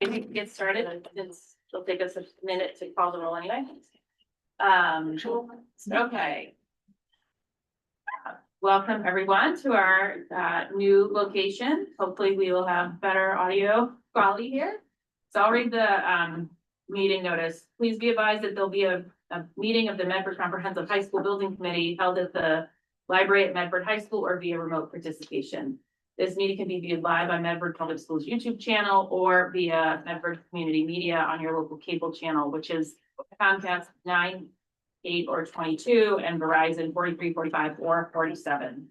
If we can get started, it'll take us a minute to call the roll anyway. Okay. Welcome everyone to our new location. Hopefully we will have better audio quality here. So I'll read the meeting notice. Please be advised that there'll be a meeting of the Medford Comprehensive High School Building Committee held at the library at Medford High School or via remote participation. This meeting can be viewed live on Medford Public Schools YouTube channel or via Medford Community Media on your local cable channel, which is Comcast 9, 8, or 22, and Verizon 43, 45, or 47.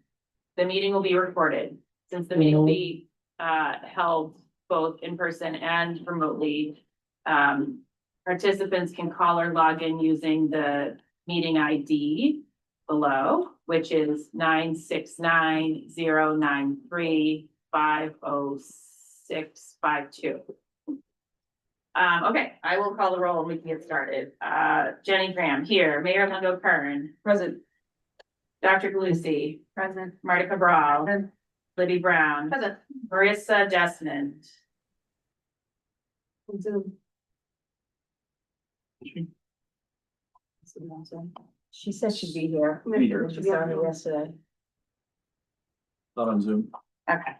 The meeting will be recorded. Since the meeting will be held both in person and remotely, participants can call or log in using the meeting ID below, which is 969-093-50652. Okay, I will call the roll and we can get started. Jenny Graham here, Mayor Longo Kern. Present. Dr. Galusi. Present. Marta Cabral. Present. Libby Brown. Present. Marissa Desmond. Zoom. She said she'd be here. Be here. She saw me yesterday. Not on Zoom. Okay.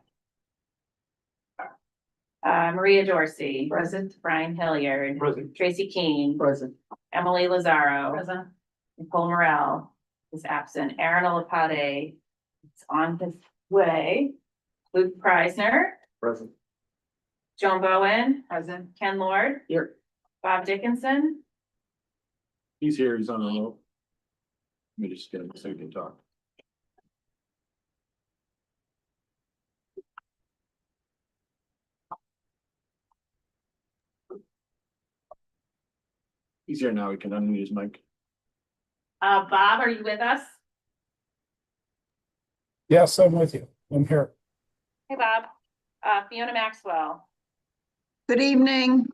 Maria Dorsey. Present. Brian Hilliard. Present. Tracy Keene. Present. Emily Lazaro. Present. Nicole Morel is absent. Aaron Olapade is on his way. Luke Preisner. Present. Joan Bowen. Present. Ken Lord. Here. Bob Dickinson. He's here, he's on the remote. Let me just get him so he can talk. He's here now, he can unmute his mic. Bob, are you with us? Yes, I'm with you. I'm here. Hey, Bob. Fiona Maxwell. Good evening.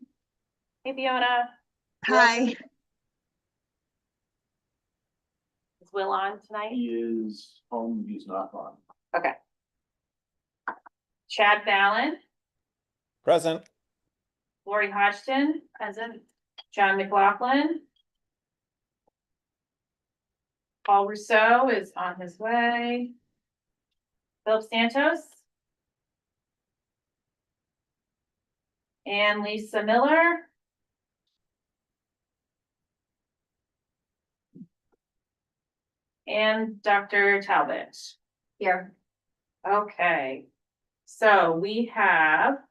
Hey, Fiona. Hi. Is Will on tonight? He is home, he's not on. Okay. Chad Fallon. Present. Lori Hodgson. Present. John McLaughlin. Paul Rousseau is on his way. Philip Santos. And Lisa Miller. And Dr. Talbot. Here. Okay, so we have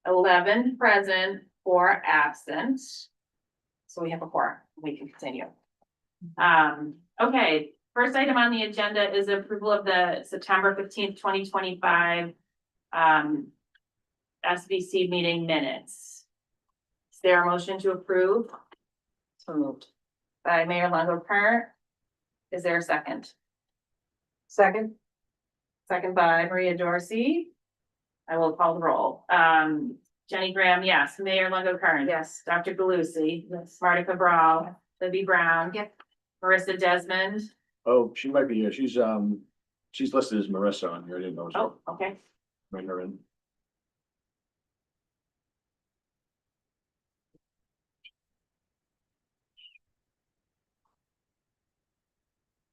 $11 present, 4 absent. So we have a quorum. We can continue. Okay, first item on the agenda is approval of the September 15th, 2025 SBC meeting minutes. Is there a motion to approve? So moved. By Mayor Longo Kern. Is there a second? Second. Second by Maria Dorsey. I will call the roll. Jenny Graham, yes. Mayor Longo Kern. Yes. Dr. Galusi. Yes. Marta Cabral. Libby Brown. Yes. Marissa Desmond. Oh, she might be here, she's listed as Marissa on here, I didn't know. Oh, okay. Bring her in.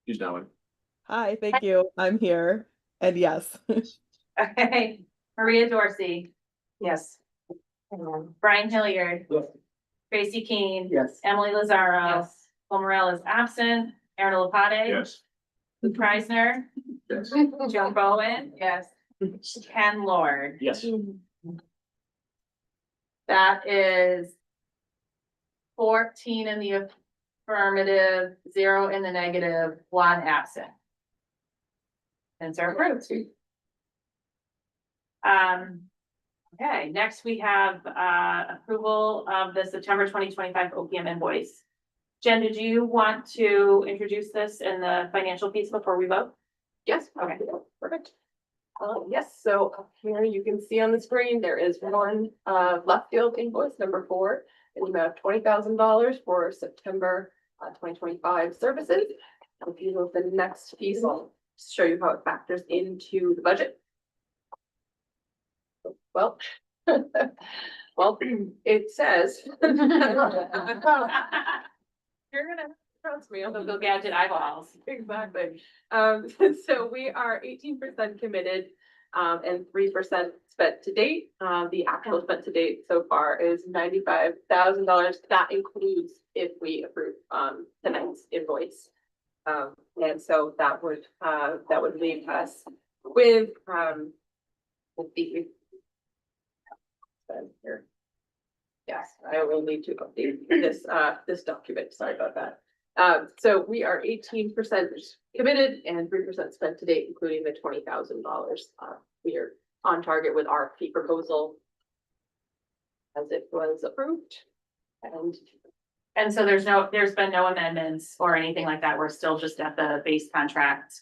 She's now in. Hi, thank you. I'm here. And yes. Okay. Maria Dorsey. Yes. Brian Hilliard. Yes. Tracy Keene. Yes. Emily Lazaro. Yes. Paul Morel is absent. Aaron Olapade. Yes. Luke Preisner. Yes. Joan Bowen. Yes. Ken Lord. Yes. That is 14 in the affirmative, 0 in the negative, 1 absent. And so approved. Okay, next we have approval of the September 2025 OPM invoice. Jen, did you want to introduce this in the financial piece before we vote? Yes. Okay. Perfect. Yes, so up here you can see on the screen, there is one left field invoice number 4 in the amount of $20,000 for September 2025 services. If you look at the next piece, show you how it factors into the budget. Well, well, it says. You're gonna trust me, They'll go gadget eyeballs. exactly. So we are 18% committed, and 3% spent to date. The actual spent to date so far is $95,000. That includes if we approve, tonight's invoice. And so that would leave us with the here. Yes, I will need to update this document. Sorry about that. So we are 18% committed and 3% spent to date, including the $20,000. We are on target with our fee proposal as it was approved. And so there's been no amendments or anything like that. We're still just at the base contract.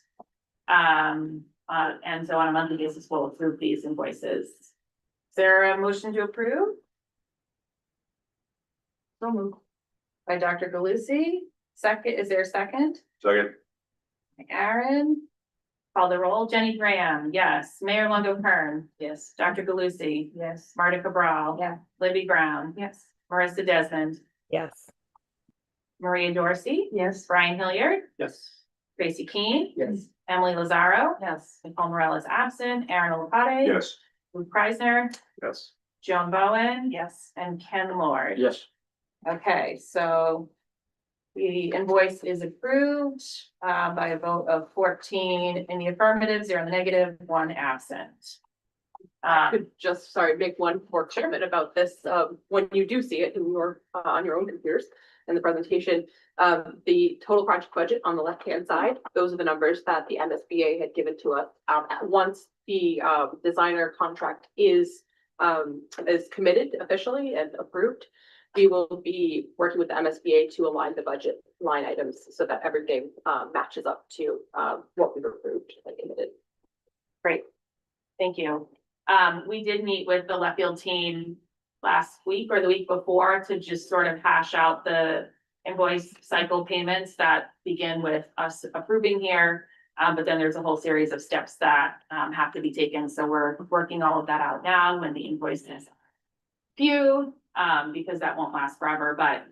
And so on a monthly basis, we'll approve these invoices. Is there a motion to approve? So moved. By Dr. Galucci. Second, is there a second? Second. Aaron? Call the roll. Jenny Graham, yes. Mayor Longo-Kern. Yes. Dr. Galucci. Yes. Marta Cabral. Yeah. Libby Brown. Yes. Marissa Desmond. Yes. Maria Dorsey. Yes. Brian Hilliard. Yes. Tracy Keane. Yes. Emily Lazaro. Yes. Nicole Morel is absent. Aaron Olapate. Yes. Lou Preisner. Yes. Joan Bowen. Yes. And Ken Lord. Yes. Okay, so the invoice is approved by a vote of 14 in the affirmative, 0 in the negative, 1 absent. Could just, sorry, make one more comment about this, when you do see it in your, on your own computers and the presentation, the total project budget on the left-hand side, those are the numbers that the MSBA had given to us, once the, designer contract is committed officially and approved. We will be working with the MSBA to align the budget line items so that everything, matches up to, what we've approved and committed. Great, thank you. We did meet with the left field team last week or the week before to just sort of hash out the invoice cycle payments that begin with us approving here. But then there's a whole series of steps that have to be taken. So we're working all of that out now when the invoice is few, because that won't last forever, but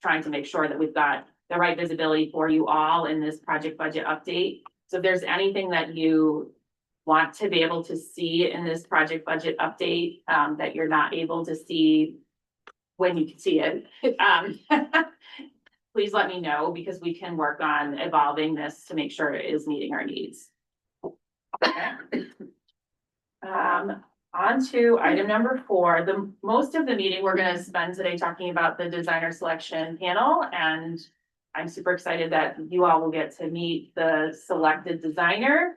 trying to make sure that we've got the right visibility for you all in this project budget update. So if there's anything that you want to be able to see in this project budget update, that you're not able to see when you can see it, please let me know, because we can work on evolving this to make sure it is meeting our needs. On to item number 4. The most of the meeting we're going to spend today talking about the designer selection panel, and I'm super excited that you all will get to meet the selected designer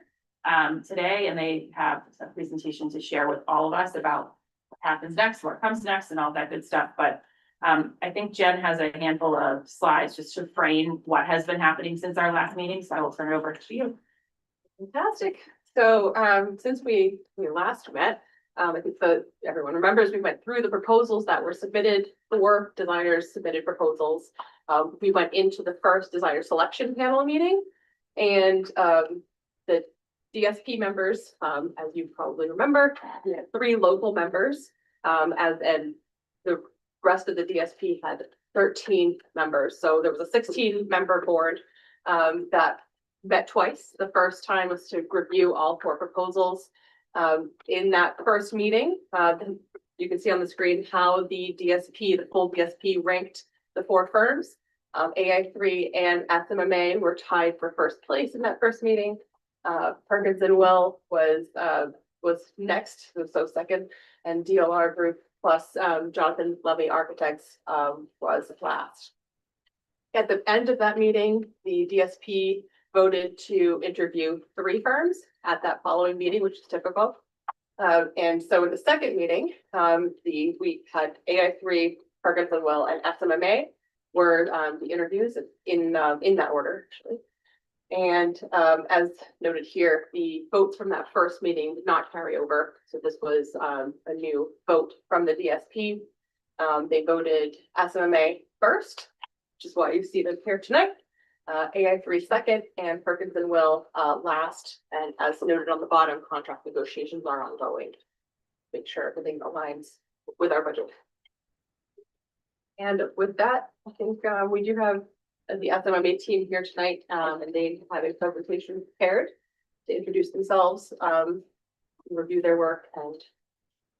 today, and they have a presentation to share with all of us about what happens next, what comes next, and all that good stuff. But I think Jen has a handful of slides just to frame what has been happening since our last meeting, so I will turn it over to you. Fantastic. So, since we last met, I think everyone remembers we went through the proposals that were submitted. 4 designers submitted proposals. We went into the first designer selection panel meeting, and the DSP members, as you probably remember, we had 3 local members, and the rest of the DSP had 13 members. So there was a 16-member board that met twice. The first time was to review all 4 proposals. In that first meeting, you can see on the screen how the full DSP ranked the 4 firms. AI3 and SMMA were tied for first place in that first meeting. Perkins and Will was next, so second, and DLR Group plus Jonathan Levy Architects was last. At the end of that meeting, the DSP voted to interview 3 firms at that following meeting, which is typical. And so in the second meeting, we had AI3, Perkins and Will, and SMMA were the interviews in that order, actually. And as noted here, the votes from that first meeting did not carry over. So this was a new vote from the DSP. They voted SMMA first, which is why you see them here tonight. AI3 second, and Perkins and Will last. And as noted on the bottom, contract negotiations are ongoing. Make sure everything aligns with our budget. And with that, I think we do have the SMMA team here tonight, and they have a presentation prepared to introduce themselves, review their work, and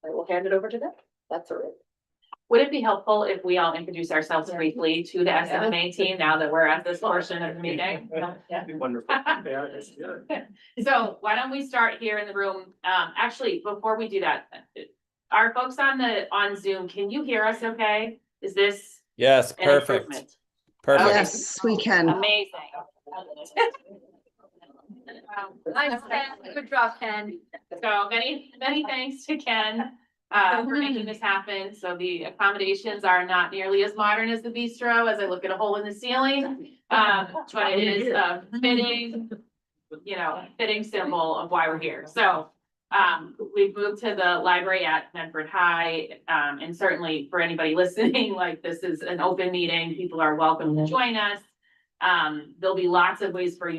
I will hand it over to them. That's all right. Would it be helpful if we all introduce ourselves briefly to the SMMA team now that we're at this portion of the meeting? Yeah. Wonderful. Yeah, it's good. So why don't we start here in the room? Actually, before we do that, our folks on Zoom, can you hear us okay? Is this Yes, an perfect. improvement? Perfect. Okay. Yes, we can. Amazing. Nice, good job, Ken. So many thanks to Ken for making this happen. So the accommodations are not nearly as modern as the bistro as I look at a hole in the ceiling. But it is a fitting symbol of why we're here. So we've moved to the library at Medford High. And certainly for anybody listening, like this is an open meeting. People are welcome to join us. There'll be lots of ways for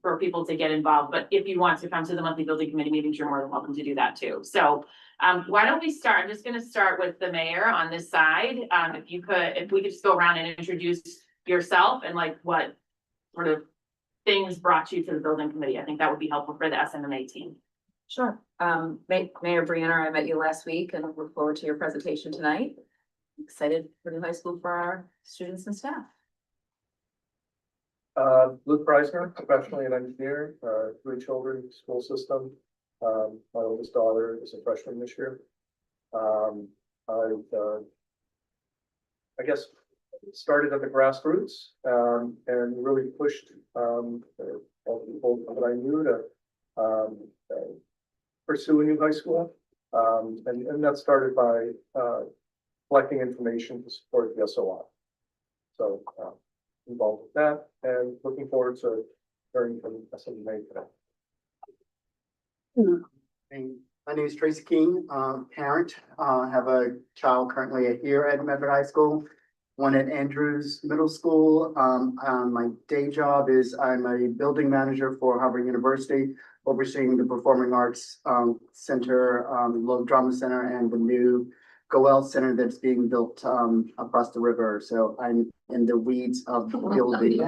for people to get involved, but if you want to come to the monthly building committee meetings, you're more than welcome to do that too. So, why don't we start? I'm just gonna start with the mayor on this side. If we could just go around and introduce yourself and like what sort of things brought you to the building committee. I think that would be helpful for the SMMA team. Sure. Mayor Brianna, I met you last week and look forward to your presentation tonight. Excited for New High School for our students and staff. Luke Preisner, professionally an engineer, 3 children, school system. My oldest daughter is a freshman this year. I guess started at the grassroots, and really pushed, all the people that I knew to, pursue a new high school. And that started by, collecting information to support the SOI. So, involved with that and looking forward to hearing from SMMA today. My name is Tracy King, parent, have a child currently here at Medford High School, one at Andrews Middle School. My day job is I'm a building manager for Harvard University, overseeing the Performing Arts Center, Low Drama Center, and the new Goel Center that's being built across the river. So I'm in the weeds of the building.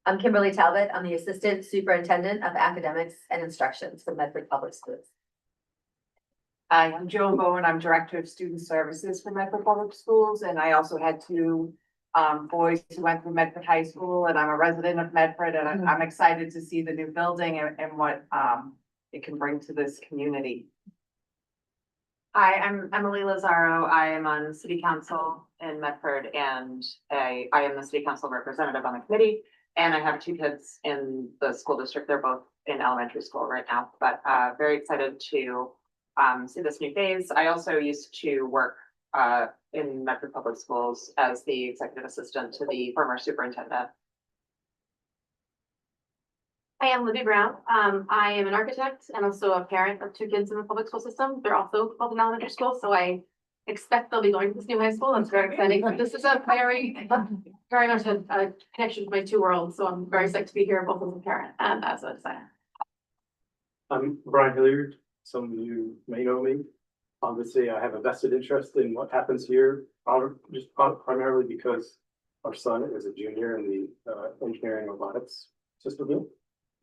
I'm Kimberly Talbot. I'm the Assistant Superintendent of Academics and Instructions for Medford Public Schools. Hi, I'm Joan Bowen. I'm Director of Student Services for Medford Public Schools, and I also had 2 boys who went through Medford High School, and I'm a resident of Medford, and I'm excited to see the new building and what it can bring to this community. Hi, I'm Emily Lazaro. I am on City Council in Medford, and I am the City Council representative on the committee. And I have 2 kids in the school district. They're both in elementary school right now, but very excited to see this new phase. I also used to work in Medford Public Schools as the executive assistant to the former superintendent. I am Libby Brown. I am an architect and also a parent of 2 kids in the public school system. They're also both in elementary school, so I expect they'll be going to this new high school. That's very exciting. But this is a very much a connection to my 2 worlds. So I'm very excited to be here, both as a parent and as a designer. I'm Brian Hilliard. Some of you may know me. Obviously, I have a vested interest in what happens here, primarily because our son is a junior in the engineering robotics system.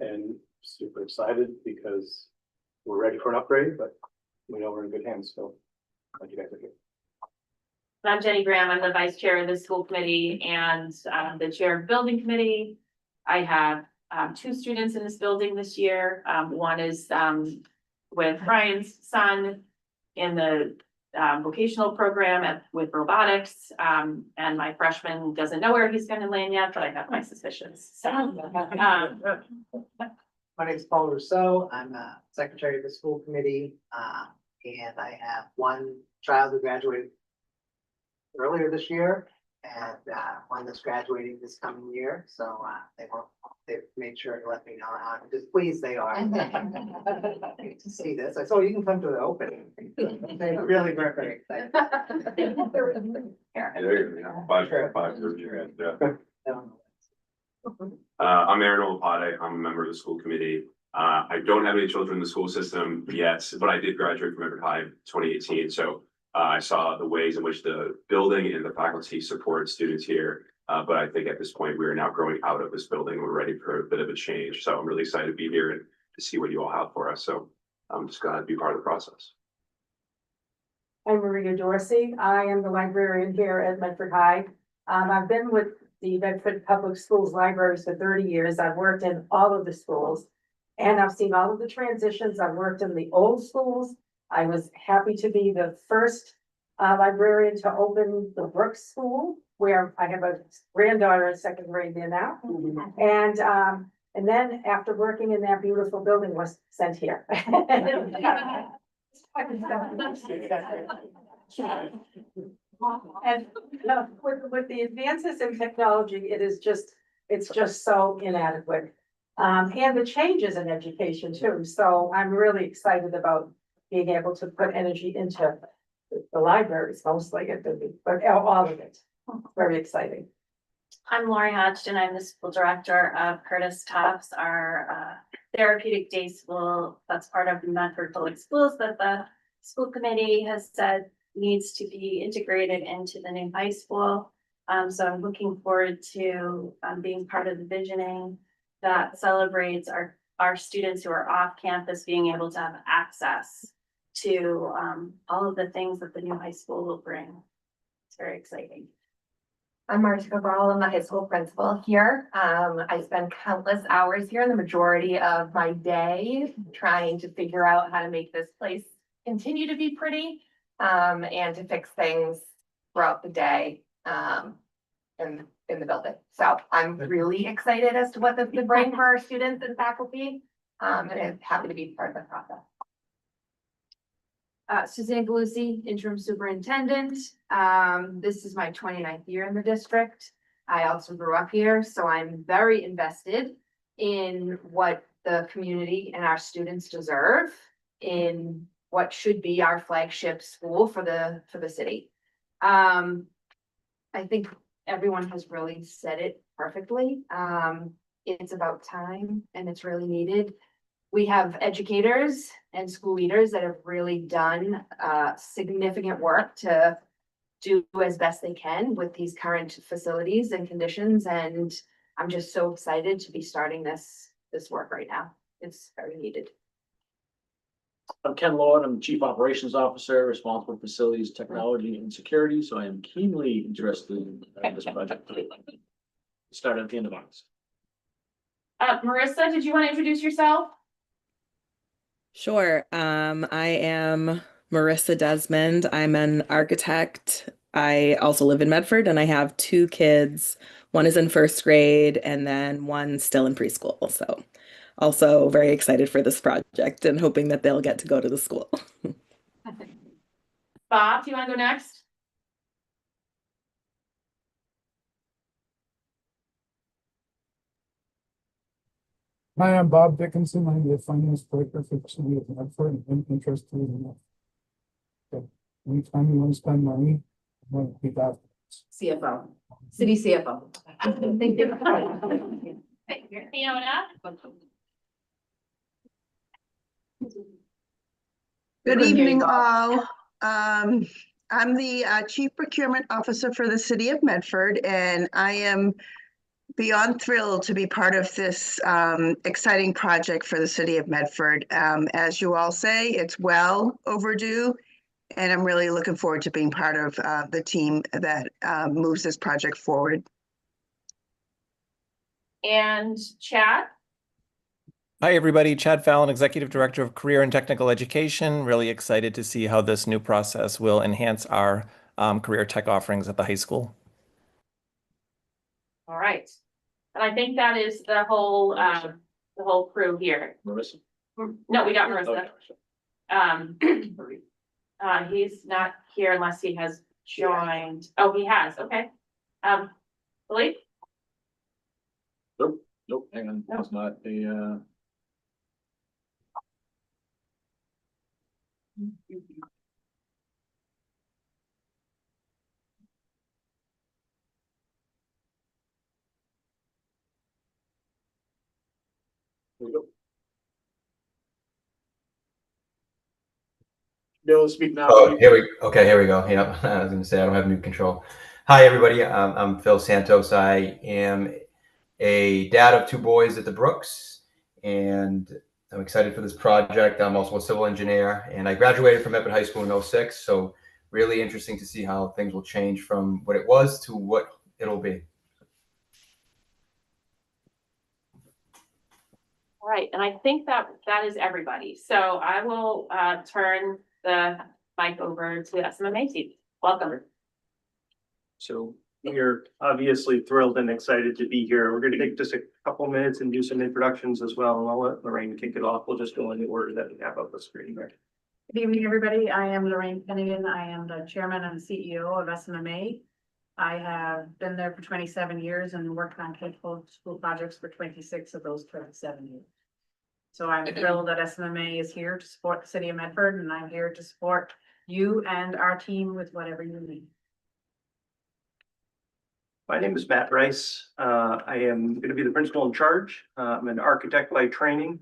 And super excited because we're ready for an upgrade, but we know we're in good hands, so glad you guys are here. I'm Jenny Graham. I'm the vice chair of the school committee and the chair of building committee. I have 2 students in this building this year. One is with Brian's son in the vocational program with robotics. And my freshman doesn't know where he's going to land yet, but I have my suspicions. So, My name is Paul Rousseau. I'm secretary of the school committee, and I have 1 child who graduated earlier this year, And one that's graduating this coming year, so they made sure to let me know how displeased they are. To see this, I said, oh, you can come to the opening. They really were very excited. There you go. Five years, yeah. I'm Aaron Olapade. I'm a member of the school committee. I don't have any children in the school system yet, but I did graduate from Medford High in 2018. So I saw the ways in which the building and the faculty support students here. But I think at this point, we are now growing out of this building. We're ready for a bit of a change. So I'm really excited to be here and to see what you all have for us. So I'm just glad to be part of the process. I'm Maria Dorsey. I am the librarian here at Medford High. I've been with the Medford Public Schools libraries for 30 years. I've worked in all of the schools and I've seen all of the transitions. I've worked in the old schools. I was happy to be the first librarian to open the Brooks School, where I have a granddaughter in second grade there now. And then after working in that beautiful building, was sent here. And with the advances in technology, it's just so inadequate. And the changes in education too. So I'm really excited about being able to put energy into the libraries, mostly, but all of it. Very exciting. I'm Lori Hodgson. I'm the school director of Curtis Tops, our therapeutic day school. That's part of Medford Public Schools that the school committee has said needs to be integrated into the new high school. So I'm looking forward to being part of the visioning that celebrates our students who are off campus being able to have access to all of the things that the new high school will bring. It's very exciting. I'm Marcia Cabral. I'm the high school principal here. I spend countless hours here, the majority of my day, trying to figure out how to make this place continue to be pretty, and to fix things throughout the day, in the building. So I'm really excited as to what this could bring for our students and faculty, and I'm happy to be part of the process. Suzanne Galusi, interim superintendent. This is my 29th year in the district. I also grew up here, so I'm very invested in what the community and our students deserve in what should be our flagship school for the city. I think everyone has really said it perfectly. It's about time and it's really needed. We have educators and school leaders that have really done significant work to do as best they can with these current facilities and conditions. And I'm just so excited to be starting this work right now. It's very needed. I'm Ken Lord. I'm Chief Operations Officer, responsible for facilities, technology, and security. So I am keenly interested in this project. Start at the end of August. Marissa, did you want to introduce yourself? Sure. I am Marissa Desmond. I'm an architect. I also live in Medford and I have two kids. One is in first grade and then one still in preschool. So also very excited for this project and hoping that they'll get to go to the school. Bob, do you want to go next? Hi, I'm Bob Dickinson. I'm the finance director for the city of Medford. I'm interested in that. So anytime you want to spend money, I want to be that. CFO, city CFO. Thank you. Fiona? Good evening, all. I'm the Chief Procurement Officer for the City of Medford, and I am beyond thrilled to be part of this exciting project for the City of Medford. As you all say, it's well overdue, and I'm really looking forward to being part of the team that moves this project forward. And Chad? Hi, everybody. Chad Fallon, Executive Director of Career and Technical Education. Really excited to see how this new process will enhance our career tech offerings at the high school. All right. And I think that is the whole crew here. Marissa? No, we got Marissa. He's not here unless he has joined. Oh, he has. Okay. Blake? Nope, hang on, that's not the, There we go. Bill, speak now. Oh, here we go. Yeah, I was gonna say I don't have new control. Hi, everybody. I'm Phil Santos. I am a dad of two boys at the Brooks, and I'm excited for this project. I'm also a civil engineer, and I graduated from Medford High School in '06. So really interesting to see how things will change from what it was to what it'll be. All right, and I think that is everybody. So I will turn the mic over to SMMA team. Welcome. So we're obviously thrilled and excited to be here. We're going to take just a couple minutes and do some introductions as well, and I'll let Lorraine kick it off. We'll just go in the order that we have up the screen there. Good evening, everybody. I am Lorraine Pennigan. I am the chairman and CEO of SMMA. I have been there for 27 years and worked on K-12 school projects for 26 of those 27 years. So I'm thrilled that SMMA is here to support the city of Medford, and I'm here to support you and our team with whatever you need. My name is Matt Rice. I am going to be the principal in charge. I'm an architect by training.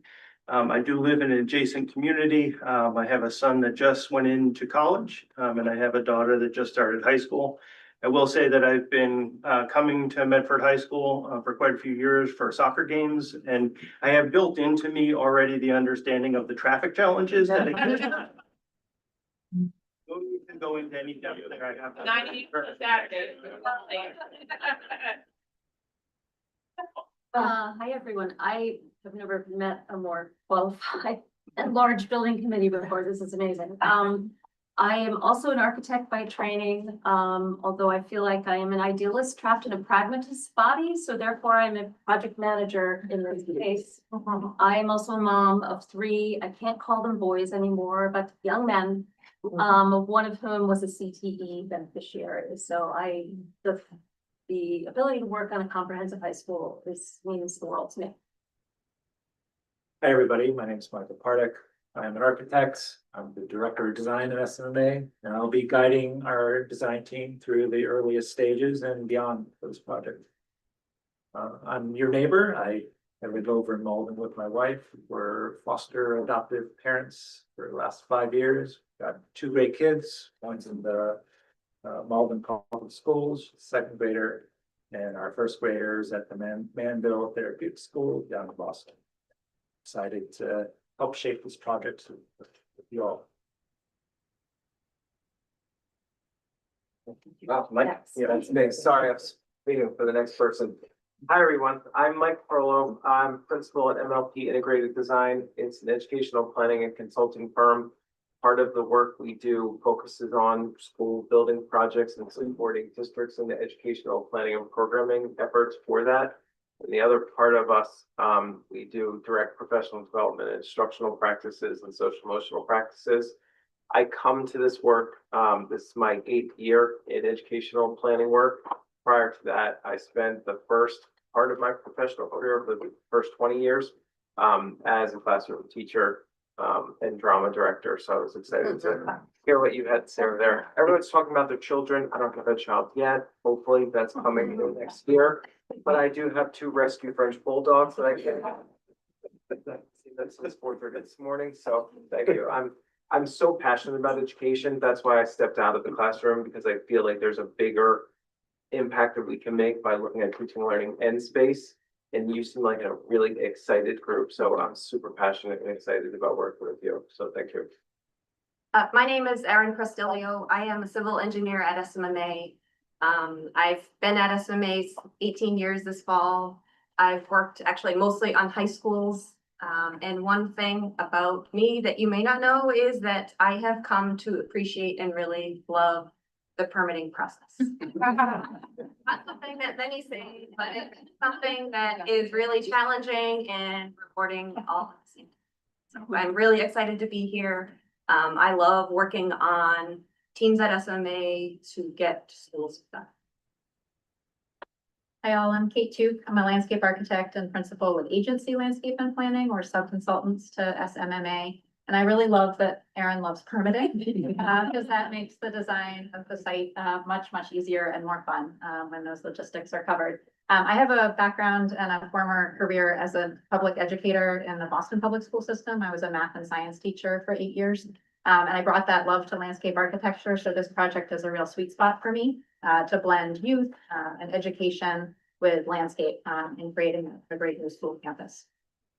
I do live in an adjacent community. I have a son that just went into college, and I have a daughter that just started high school. I will say that I've been coming to Medford High School for quite a few years for soccer games, and I have built into me already the understanding of the traffic challenges that exist. No need to go into any depth there. I have 90 Saturday. Hi, everyone. I have never met a more qualified and large building committee before. This is amazing. I am also an architect by training, although I feel like I am an idealist trapped in a pragmatist body. So therefore I'm a project manager in this case. I am also a mom of 3. I can't call them boys anymore, but young men, one of whom was a CTE beneficiary. So the ability to work on a comprehensive high school means the world to me. Hi, everybody. My name is Michael Pardick. I am an architect. I'm the director of design at SMA, and I'll be guiding our design team through the earliest stages and beyond for this project. I'm your neighbor. I live over in Malden with my wife. We're foster adoptive parents for the last 5 years. Got 2 great kids. One's in the Malden Public Schools, 2nd grader, and our 1st graders at the Manville Therapeutic School down in Boston. Excited to help shape this project with you all. Oh, Mike, yeah, that's me. Sorry, I was waiting for the next person. Hi, everyone. I'm Mike Perlow. I'm principal at MLP Integrated Design. It's an educational planning and consulting firm. Part of the work we do focuses on school building projects and supporting districts in the educational planning and programming efforts for that. And the other part of us, we do direct professional development and instructional practices and social emotional practices. I come to this work, this is my 8th year in educational planning work. Prior to that, I spent the first part of my professional career for the first 20 years as a classroom teacher and drama director. So I was excited to hear what you had to say over there. Everyone's talking about their children. I don't have a child yet. Hopefully that's coming next year. But I do have 2 rescue French bulldogs that I can. That's this 4:30 this morning. So thank you. I'm so passionate about education. That's why I stepped out of the classroom, because I feel like there's a bigger impact that we can make by looking at teaching, learning, and space. And you seem like a really excited group. So I'm super passionate and excited about working with you. So thank you. My name is Erin Prestilio. I am a civil engineer at SMMA. I've been at SMMA 18 years this fall. I've worked actually mostly on high schools. And one thing about me that you may not know is that I have come to appreciate and really love the permitting process. Not something that many say, but it's something that is really challenging and rewarding all at the same time. So I'm really excited to be here. I love working on teams at SMA to get schools done. Hi all, I'm Kate Tuke. I'm a landscape architect and principal with Agency Landscape and Planning or sub-consultants to SMMA. And I really love that Erin loves permitting because that makes the design of the site much easier and more fun when those logistics are covered. I have a background and a former career as a public educator in the Boston public school system. I was a math and science teacher for 8 years. And I brought that love to landscape architecture. So this project is a real sweet spot for me to blend youth and education with landscape in creating a great new school campus.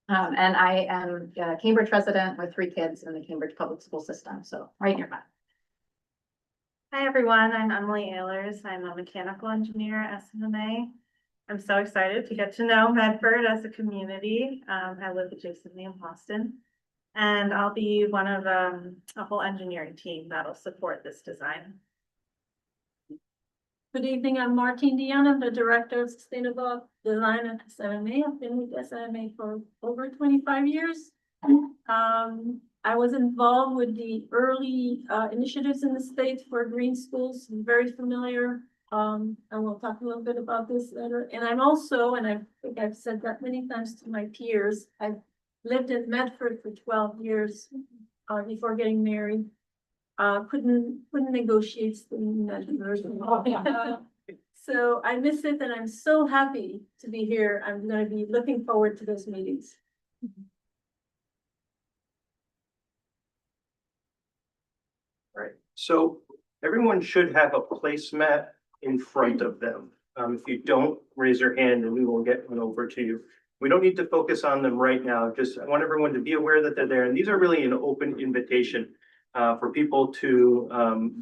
And I am a Cambridge resident with 3 kids in the Cambridge public school system, so right nearby. Hi, everyone. I'm Emily Ehlers. I'm a mechanical engineer at SMA. I'm so excited to get to know Medford as a community. I live adjacently in Boston, and I'll be one of a whole engineering team that'll support this design. Good evening, I'm Martine Dion. I'm the Director of Sustainable Design at SMA. I've been with SMA for over 25 years. I was involved with the early initiatives in the state for green schools. I'm very familiar, and we'll talk a little bit about this later. And I'm also, and I think I've said that many times to my peers, I've lived in Medford for 12 years before getting married. Couldn't negotiate the measures. So I miss it, and I'm so happy to be here. I'm going to be looking forward to those meetings. Right, so everyone should have a placemat in front of them. If you don't, raise your hand and we will get one over to you. We don't need to focus on them right now. Just I want everyone to be aware that they're there. And these are really an open invitation for people to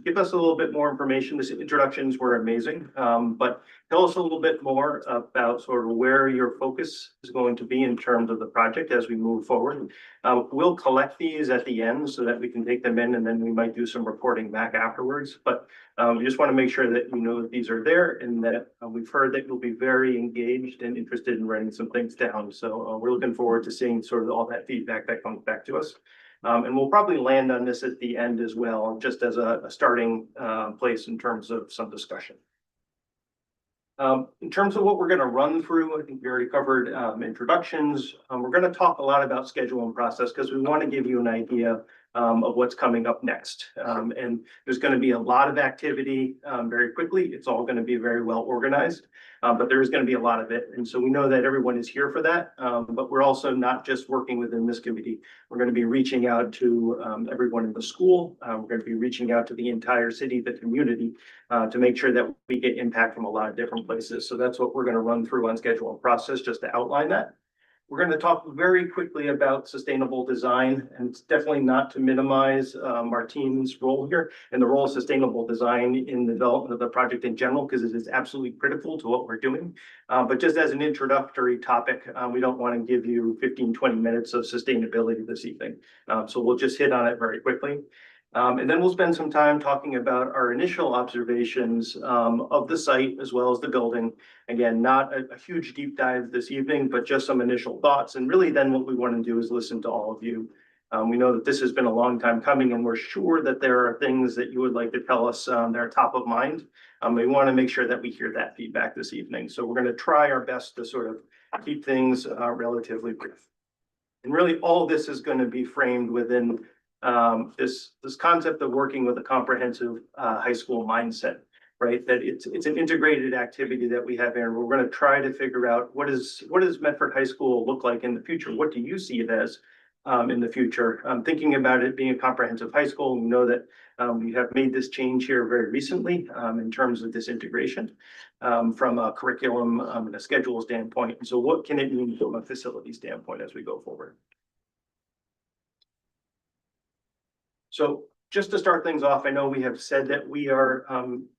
give us a little bit more information. These introductions were amazing, but tell us a little bit more about sort of where your focus is going to be in terms of the project as we move forward. We'll collect these at the end so that we can take them in, and then we might do some reporting back afterwards. But we just want to make sure that you know that these are there, and that we've heard that you'll be very engaged and interested in writing some things down. So we're looking forward to seeing sort of all that feedback that comes back to us. And we'll probably land on this at the end as well, just as a starting place in terms of some discussion. In terms of what we're going to run through, I think we already covered introductions. We're going to talk a lot about schedule and process because we want to give you an idea of what's coming up next. And there's going to be a lot of activity very quickly. It's all going to be very well organized, but there is going to be a lot of it. And so we know that everyone is here for that, but we're also not just working within this committee. We're going to be reaching out to everyone in the school. We're going to be reaching out to the entire city, the community, to make sure that we get impact from a lot of different places. So that's what we're going to run through on schedule and process, just to outline that. We're going to talk very quickly about sustainable design, and it's definitely not to minimize Martine's role here and the role of sustainable design in the development of the project in general, because it is absolutely critical to what we're doing. But just as an introductory topic, we don't want to give you 15-20 minutes of sustainability this evening. So we'll just hit on it very quickly. And then we'll spend some time talking about our initial observations of the site as well as the building. Again, not a huge deep dive this evening, but just some initial thoughts. And really then what we want to do is listen to all of you. We know that this has been a long time coming, and we're sure that there are things that you would like to tell us that are top of mind. We want to make sure that we hear that feedback this evening. So we're going to try our best to sort of keep things relatively brief. And really all this is going to be framed within this concept of working with a comprehensive high school mindset, right? That it's an integrated activity that we have here. We're going to try to figure out what does Medford High School look like in the future? What do you see it as in the future? Thinking about it being a comprehensive high school, we know that we have made this change here very recently in terms of this integration from a curriculum and a schedule standpoint. And so what can it mean from a facility standpoint as we go forward? So just to start things off, I know we have said that we are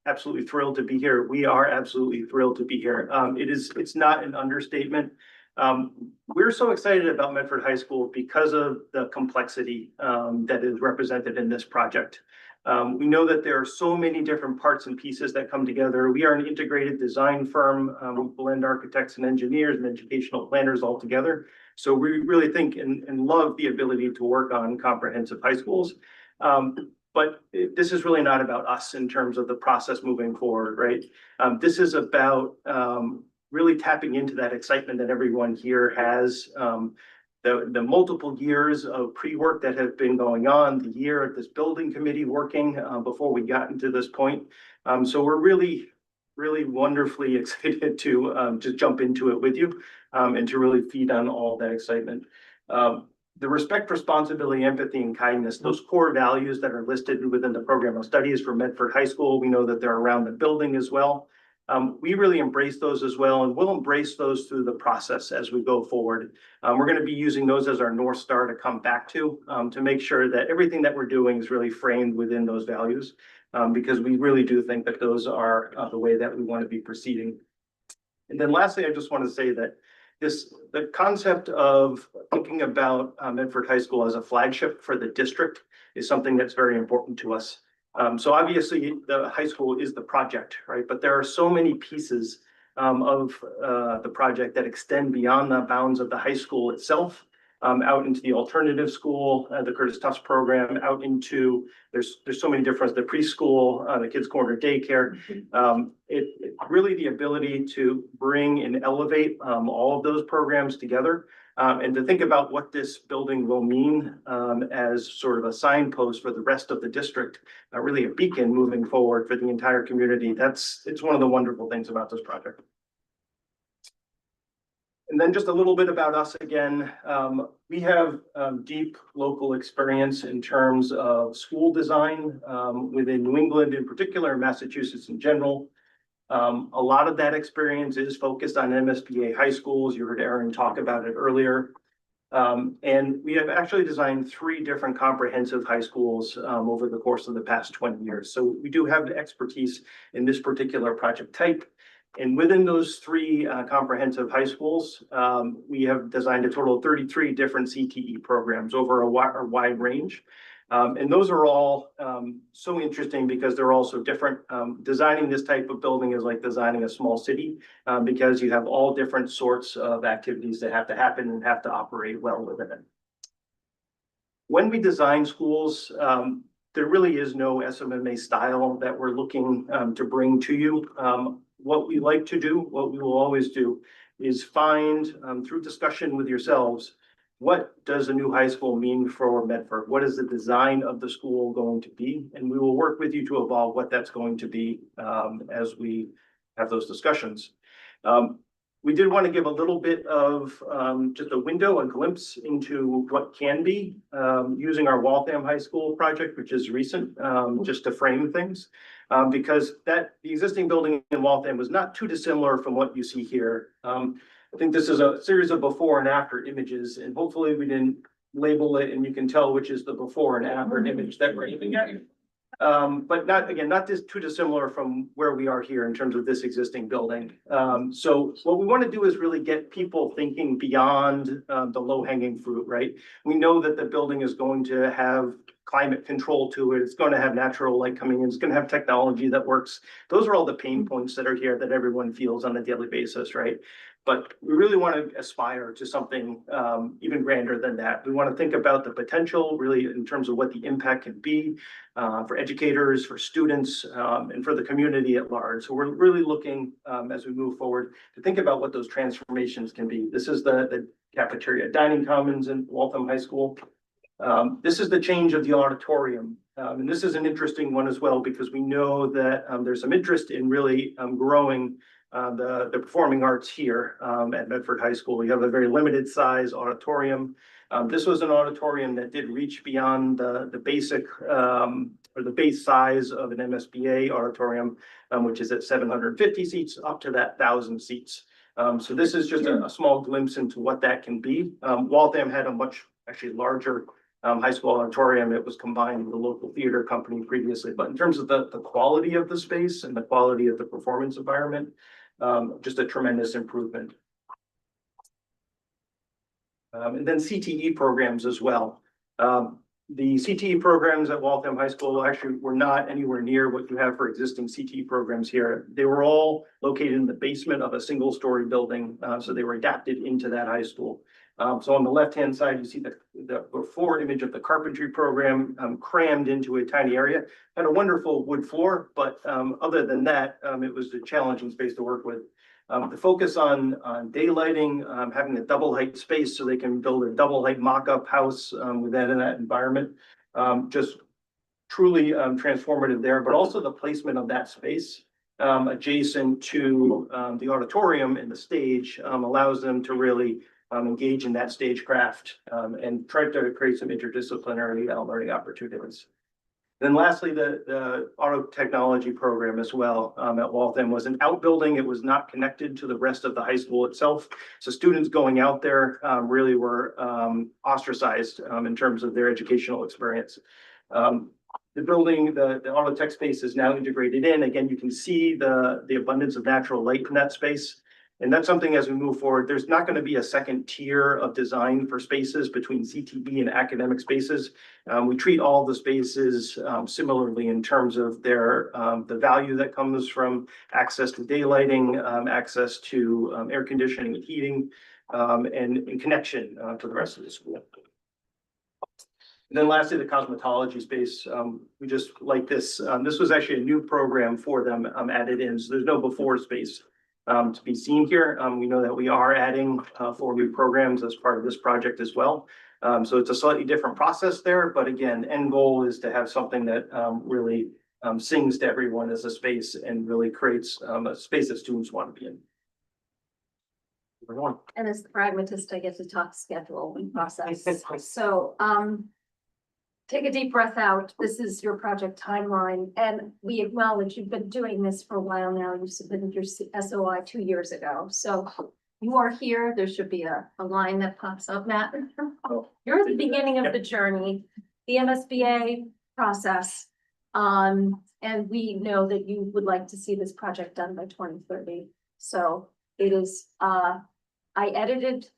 absolutely thrilled to be here. We are absolutely thrilled to be here. It's not an understatement. We're so excited about Medford High School because of the complexity that is represented in this project. We know that there are so many different parts and pieces that come together. We are an integrated design firm. We blend architects and engineers and educational planners all together. So we really think and love the ability to work on comprehensive high schools. But this is really not about us in terms of the process moving forward, right? This is about really tapping into that excitement that everyone here has. The multiple years of pre-work that have been going on, the year of this building committee working before we got into this point. So we're really wonderfully excited to just jump into it with you and to really feed on all that excitement. The respect, responsibility, empathy, and kindness, those core values that are listed within the program of studies for Medford High School, we know that they're around the building as well. We really embrace those as well, and we'll embrace those through the process as we go forward. We're going to be using those as our North Star to come back to make sure that everything that we're doing is really framed within those values, because we really do think that those are the way that we want to be proceeding. And then lastly, I just want to say that the concept of thinking about Medford High School as a flagship for the district is something that's very important to us. So obviously the high school is the project, right? But there are so many pieces of the project that extend beyond the bounds of the high school itself, out into the alternative school, the Curtis Tufts program, out into, there's so many different, the preschool, the Kids Corner daycare. It really the ability to bring and elevate all of those programs together, and to think about what this building will mean as sort of a signpost for the rest of the district, really a beacon moving forward for the entire community. It's one of the wonderful things about this project. And then just a little bit about us again. We have deep local experience in terms of school design within New England in particular, Massachusetts in general. A lot of that experience is focused on MSBA high schools. You heard Aaron talk about it earlier. And we have actually designed 3 different comprehensive high schools over the course of the past 20 years. So we do have the expertise in this particular project type. And within those 3 comprehensive high schools, we have designed a total of 33 different CTE programs over a wide range. And those are all so interesting because they're all so different. Designing this type of building is like designing a small city because you have all different sorts of activities that have to happen and have to operate well within it. When we design schools, there really is no SMMA style that we're looking to bring to you. What we like to do, what we will always do, is find through discussion with yourselves, what does a new high school mean for Medford? What is the design of the school going to be? And we will work with you to evolve what that's going to be as we have those discussions. We did want to give a little bit of just a window, a glimpse into what can be using our Waltham High School project, which is recent, just to frame things. Because the existing building in Waltham was not too dissimilar from what you see here. I think this is a series of before and after images, and hopefully we didn't label it and you can tell which is the before and after image that we're aiming at. But not too dissimilar from where we are here in terms of this existing building. So what we want to do is really get people thinking beyond the low-hanging fruit, right? We know that the building is going to have climate control to it. It's going to have natural light coming in. It's going to have technology that works. Those are all the pain points that are here that everyone feels on a daily basis, right? But we really want to aspire to something even grander than that. We want to think about the potential really in terms of what the impact can be for educators, for students, and for the community at large. So we're really looking as we move forward to think about what those transformations can be. This is the cafeteria dining commons in Waltham High School. This is the change of the auditorium. And this is an interesting one as well, because we know that there's some interest in really growing the performing arts here at Medford High School. We have a very limited size auditorium. This was an auditorium that did reach beyond the basic or the base size of an MSBA auditorium, which is at 750 seats up to that 1,000 seats. So this is just a small glimpse into what that can be. Waltham had a much actually larger high school auditorium. It was combined with a local theater company previously, but in terms of the quality of the space and the quality of the performance environment, just a tremendous improvement. And then CTE programs as well. The CTE programs at Waltham High School actually were not anywhere near what you have for existing CTE programs here. They were all located in the basement of a single-story building, so they were adapted into that high school. So on the left-hand side, you see the before image of the carpentry program crammed into a tiny area. Had a wonderful wood floor, but other than that, it was a challenging space to work with. The focus on daylighting, having a double height space so they can build a double height mock-up house within that environment. Just truly transformative there, but also the placement of that space adjacent to the auditorium and the stage allows them to really engage in that stagecraft and try to create some interdisciplinary learning opportunities. Then lastly, the auto technology program as well at Waltham was an outbuilding. It was not connected to the rest of the high school itself. So students going out there really were ostracized in terms of their educational experience. The building, the auto tech space is now integrated in. Again, you can see the abundance of natural light in that space. And that's something as we move forward, there's not going to be a second tier of design for spaces between CTE and academic spaces. We treat all the spaces similarly in terms of their the value that comes from access to daylighting, access to air conditioning and heating, and connection to the rest of the school. And then lastly, the cosmetology space, we just like this. This was actually a new program for them added in, so there's no before space to be seen here. We know that we are adding 4 new programs as part of this project as well. So it's a slightly different process there, but again, end goal is to have something that really sings to everyone as a space and really creates a space that students want to be in. And as the pragmatist, I get to talk schedule and process. So, take a deep breath out. This is your project timeline, and we acknowledge you've been doing this for a while now. You submitted your SOI 2 years ago. So you are here. There should be a line that pops up, Matt. You're at the beginning of the journey, the MSBA process. And we know that you would like to see this project done by 2030. So it is, I edited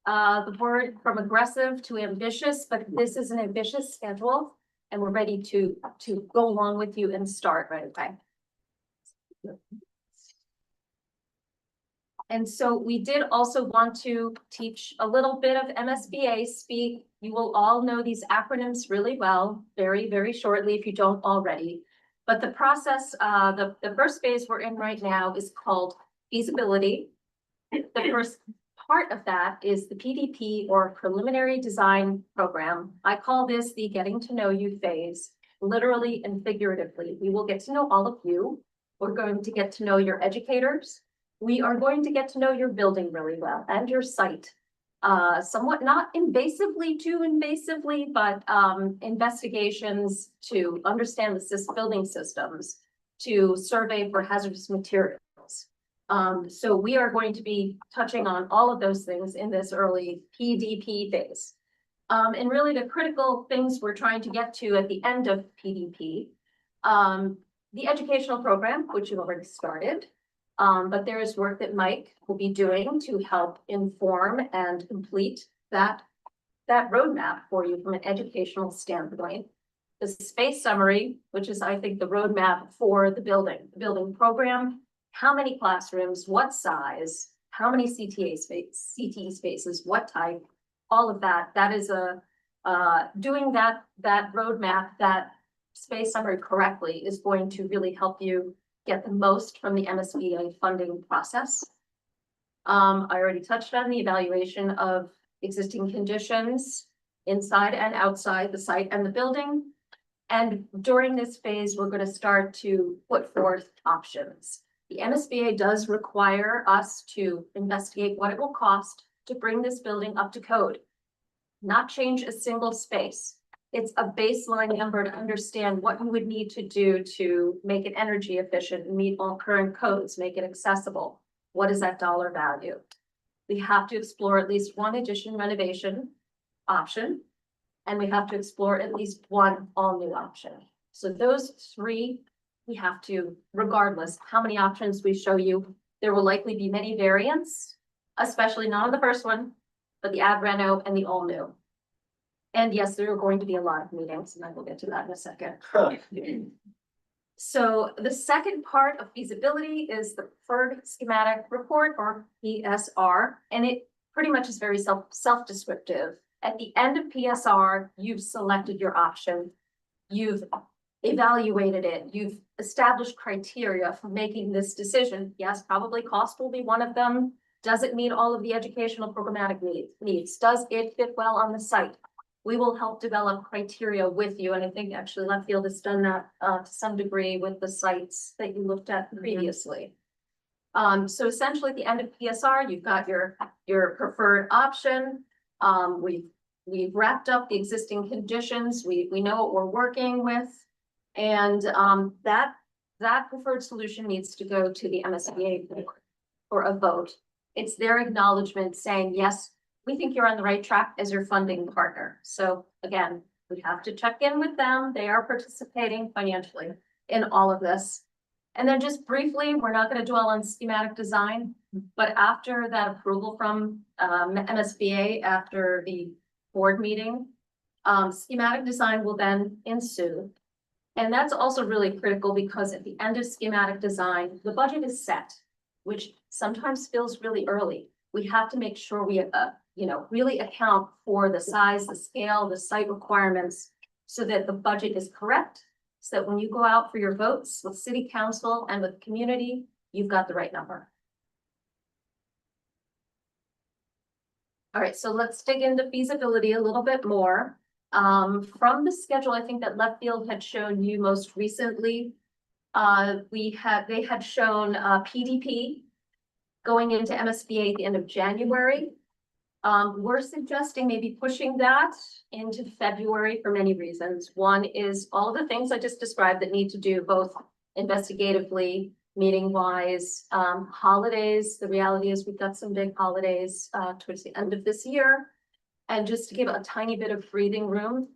the word from aggressive to ambitious, but this is an ambitious schedule and we're ready to go along with you and start right away. And so we did also want to teach a little bit of MSBA speak. You will all know these acronyms really well, very, very shortly if you don't already. But the process, the first phase we're in right now is called feasibility. The first part of that is the PDP, or preliminary design program. I call this the getting to know you phase, literally and figuratively. We will get to know all of you. We're going to get to know your educators. We are going to get to know your building really well and your site. Somewhat not invasively, too invasively, but investigations to understand the building systems, to survey for hazardous materials. So we are going to be touching on all of those things in this early PDP phase. And really the critical things we're trying to get to at the end of PDP, the educational program, which you've already started, but there is work that Mike will be doing to help inform and complete that roadmap for you from an educational standpoint. The space summary, which is, I think, the roadmap for the building program. How many classrooms, what size, how many CTE spaces, what type, all of that. That is doing that roadmap, that space summary correctly is going to really help you get the most from the MSBA funding process. I already touched on the evaluation of existing conditions inside and outside the site and the building. And during this phase, we're going to start to put forth options. The MSBA does require us to investigate what it will cost to bring this building up to code, not change a single space. It's a baseline number to understand what you would need to do to make it energy efficient and meet all current codes, make it accessible. What is that dollar value? We have to explore at least one addition renovation option, and we have to explore at least one all new option. So those 3, we have to, regardless how many options we show you, there will likely be many variants, especially not on the first one, but the ad reno and the all new. And yes, there are going to be a lot of meetings, and I will get to that in a second. So the second part of feasibility is the preferred schematic report, or PSR, and it pretty much is very self-descriptive. At the end of PSR, you've selected your option. You've evaluated it, you've established criteria for making this decision. Yes, probably cost will be one of them. Does it meet all of the educational programmatic needs? Does it fit well on the site? We will help develop criteria with you, and I think actually Left Field has done that to some degree with the sites that you looked at previously. So essentially at the end of PSR, you've got your preferred option. We've wrapped up the existing conditions. We know what we're working with. And that preferred solution needs to go to the MSBA for a vote. It's their acknowledgement saying, yes, we think you're on the right track as your funding partner. So again, we have to check in with them. They are participating financially in all of this. And then just briefly, we're not going to dwell on schematic design, but after that approval from MSBA after the board meeting, schematic design will then ensue. And that's also really critical because at the end of schematic design, the budget is set, which sometimes feels really early. We have to make sure we, really account for the size, the scale, the site requirements so that the budget is correct. So that when you go out for your votes with city council and with the community, you've got the right number. All right, so let's dig into feasibility a little bit more. From the schedule, I think that Left Field had shown you most recently, they had shown PDP going into MSBA at the end of January. We're suggesting maybe pushing that into February for many reasons. One is all the things I just described that need to do both investigatively, meeting wise, holidays. The reality is we've got some big holidays towards the end of this year. And just to give a tiny bit of breathing room,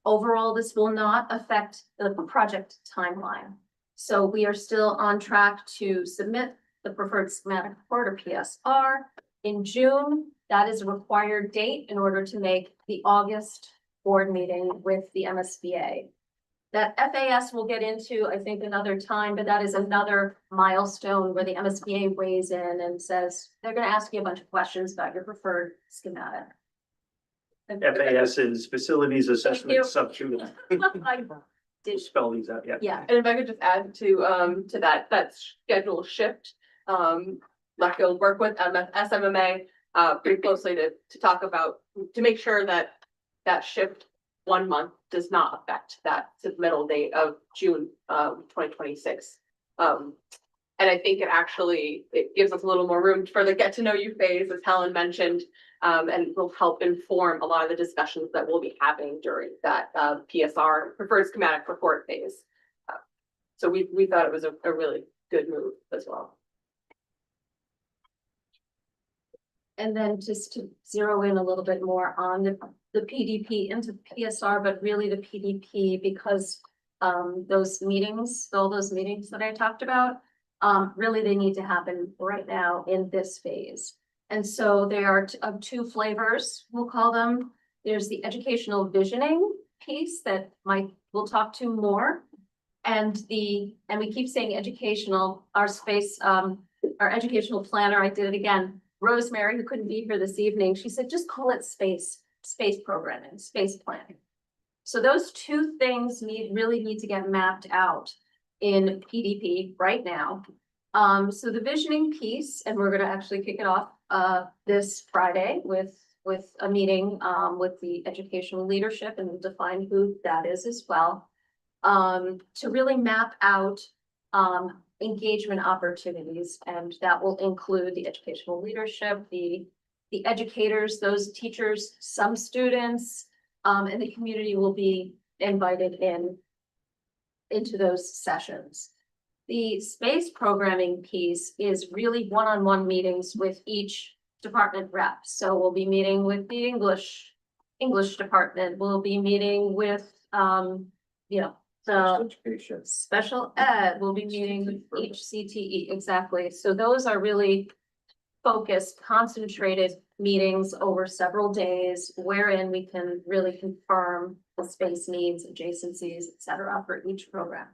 overall, this will not affect the project timeline. So we are still on track to submit the preferred schematic report or PSR in June. That is a required date in order to make the August board meeting with the MSBA. That FAS we'll get into, I think, another time, but that is another milestone where the MSBA weighs in and says, they're going to ask you a bunch of questions about your preferred schematic. FAS is Facilities Assessment Subunit. I did Spell these out, yeah. Yeah. And if I could just add to that schedule shift, Left Field work with SMMA pretty closely to talk about, to make sure that that shift 1 month does not affect that submittal date of June 2026. And I think it gives us a little more room for the get to know you phase, as Helen mentioned, and will help inform a lot of the discussions that we'll be having during that PSR preferred schematic report phase. So we thought it was a really good move as well. And then just to zero in a little bit more on the PDP into PSR, but really the PDP, because all those meetings that I talked about, really they need to happen right now in this phase. And so they are of two flavors, we'll call them. There's the educational visioning piece that Mike will talk to more. And we keep saying educational, our educational planner, I did it again. Rosemary, who couldn't be here this evening, she said, just call it space programming, space planning. So those two things really need to get mapped out in PDP right now. So the visioning piece, and we're going to actually kick it off this Friday with a meeting with the educational leadership, and we'll define who that is as well, to really map out engagement opportunities, and that will include the educational leadership, the educators, those teachers, some students, and the community will be invited into those sessions. The space programming piece is really one-on-one meetings with each department rep. So we'll be meeting with the English department. We'll be meeting with, the special ed. We'll be meeting with each CTE. Exactly. So those are really focused, concentrated meetings over several days, wherein we can really confirm the space needs, adjacencies, et cetera, for each program.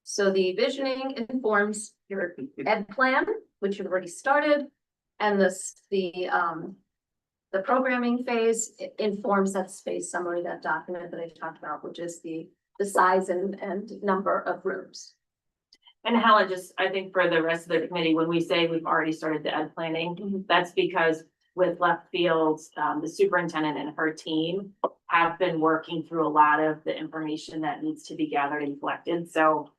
So the visioning informs your ed plan, which you've already started, and the programming phase informs that space summary, that document that I talked about, which is the the size and number of rooms. And Helen, just, I think for the rest of the committee, when we say we've already started the ed planning, that's because with left fields, the superintendent and her team have been working through a lot of the information that needs to be gathered and collected. So